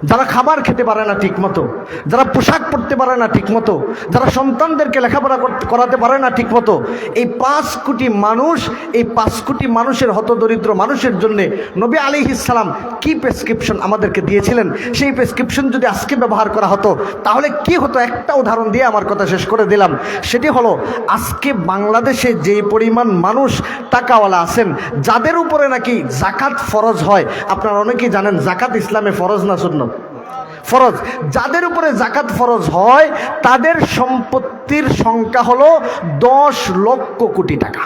যারা খাবার খেতে পারে না ঠিক মতো, যারা পোশাক পরতে পারে না ঠিক মতো, যারা সন্তানদেরকে লেখাপড়া করাতে পারে না ঠিক মতো। এই 5 কোটি মানুষ, এই 5 কোটি মানুষের হতদরিদ্র মানুষের জন্য নবী আলাইহিস সালাম কি প্রেসক্রিপশন আমাদেরকে দিয়েছিলেন, সেই প্রেসক্রিপশন যদি আজকে ব্যবহার করা হতো তাহলে কি হতো? একটা উদাহরণ দিয়ে আমার কথা শেষ করে দিলাম। সেটি হলো, আজকে বাংলাদেশে যে পরিমাণ মানুষ টাকাওয়ালা আছেন, যাদের উপরে নাকি যাকাত ফরজ হয়। আপনারা অনেকেই জানেন যাকাত ইসলামে ফরজ না সুন্নত? ফরজ। যাদের উপরে যাকাত ফরজ হয় তাদের সম্পত্তির সংখ্যা হলো 10 লক্ষ কোটি টাকা।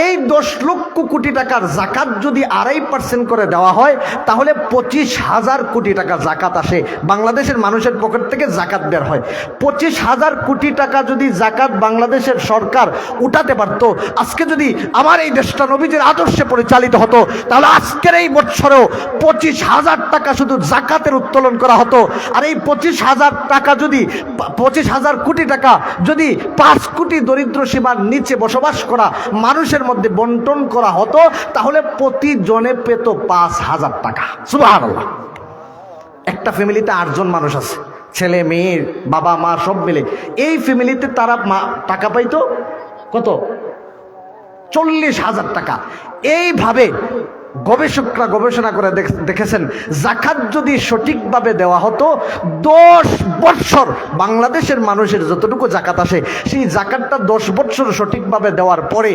এই 10 লক্ষ কোটি টাকার যাকাত যদি 2.5% করে দেওয়া হয় তাহলে 25,000 কোটি টাকা যাকাত আসে। বাংলাদেশের মানুষের পকেট থেকে যাকাত বের হয়। 25,000 কোটি টাকা যদি যাকাত বাংলাদেশের সরকার উঠাতে পারত, আজকে যদি আমার এই দেশটা নবীজির আদর্শে পরিচালিত হতো, তাহলে আজকের এই বছরেও 25,000 টাকা শুধু যাকাতের উত্তোলন করা হতো। আর এই 25,000 টাকা যদি 25,000 কোটি টাকা যদি 5 কোটি দরিদ্র সীমার নিচে বসবাস করা মানুষের মধ্যে বন্টন করা হতো, তাহলে প্রতিজনে পেত 5,000 টাকা। সুবহানাল্লাহ। একটা ফ্যামিলিতে 8 জন মানুষ আছে, ছেলে মেয়ে বাবা মা সব মিলে। এই ফ্যামিলিতে তারা টাকা পাইতো কত? 40,000 টাকা। এইভাবে গবেষকরা গবেষণা করে দেখেছেন, যাকাত যদি সঠিকভাবে দেওয়া হতো, 10 বছর বাংলাদেশের মানুষের যতটুকু যাকাত আসে, সেই যাকাতটা 10 বছর সঠিকভাবে দেওয়ার পরে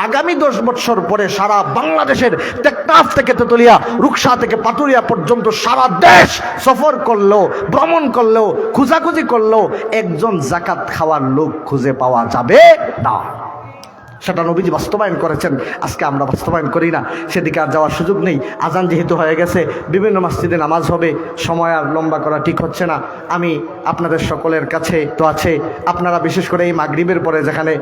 আগামী 10 বছর পরে সারা বাংলাদেশের টেকনাফ থেকে তেতুলিয়া, রুকসা থেকে পাটুরিয়া পর্যন্ত সারা দেশ সফর করলেও, ভ্রমণ করলেও, খোঁজাখুঁজি করলেও একজন যাকাত খাওয়ার লোক খুঁজে পাওয়া যাবে না। সেটা নবীজি বাস্তবায়ন করেছেন, আজকে আমরা বাস্তবায়ন করি না, সেদিকে আর যাওয়ার সুযোগ নেই। আজান যেহেতু হয়ে গেছে, বিভিন্ন মসজিদে নামাজ হবে, সময় আর লম্বা করা ঠিক হচ্ছে না। আমি আপনাদের সকলের কাছে তো আছে, আপনারা বিশেষ করে এই মাগরিবের পরে যেখানে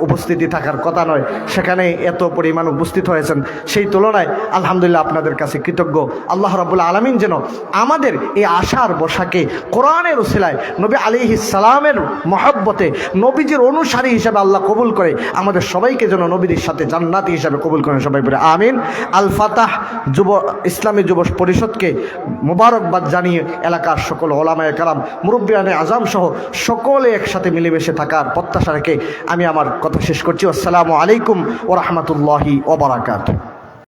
উপস্থিতি থাকার কথা নয়, সেখানে এত পরিমাণ উপস্থিত হয়েছেন, সেই তুলনায় আলহামদুলিল্লাহ আপনাদের কাছে কৃতজ্ঞ। আল্লাহ রাব্বুল আলামিন যেন আমাদের এই আশার বসাকে কোরআনের উসিলায় নবী আলাইহিস সালামের মহব্বতে নবীজির অনুসারী হিসেবে আল্লাহ কবুল করে আমাদের সবাইকে যেন নবীর সাথে জান্নাতি হিসেবে কবুল করেন, সবাই বলে আমিন। আল ফাতাহ ইসলামী যুব পরিষদকে মোবারকবাদ জানিয়ে এলাকার সকল ওলামায়ে কেরাম, মুরব্বিয়ানে আজম সহ সকলে একসাথে মিলেমিশে থাকার প্রত্যাশা রেখে আমি আমার কথা শেষ করছি। আসসালামু আলাইকুম ওয়া রাহমাতুল্লাহি ওয়া বারাকাতুহু।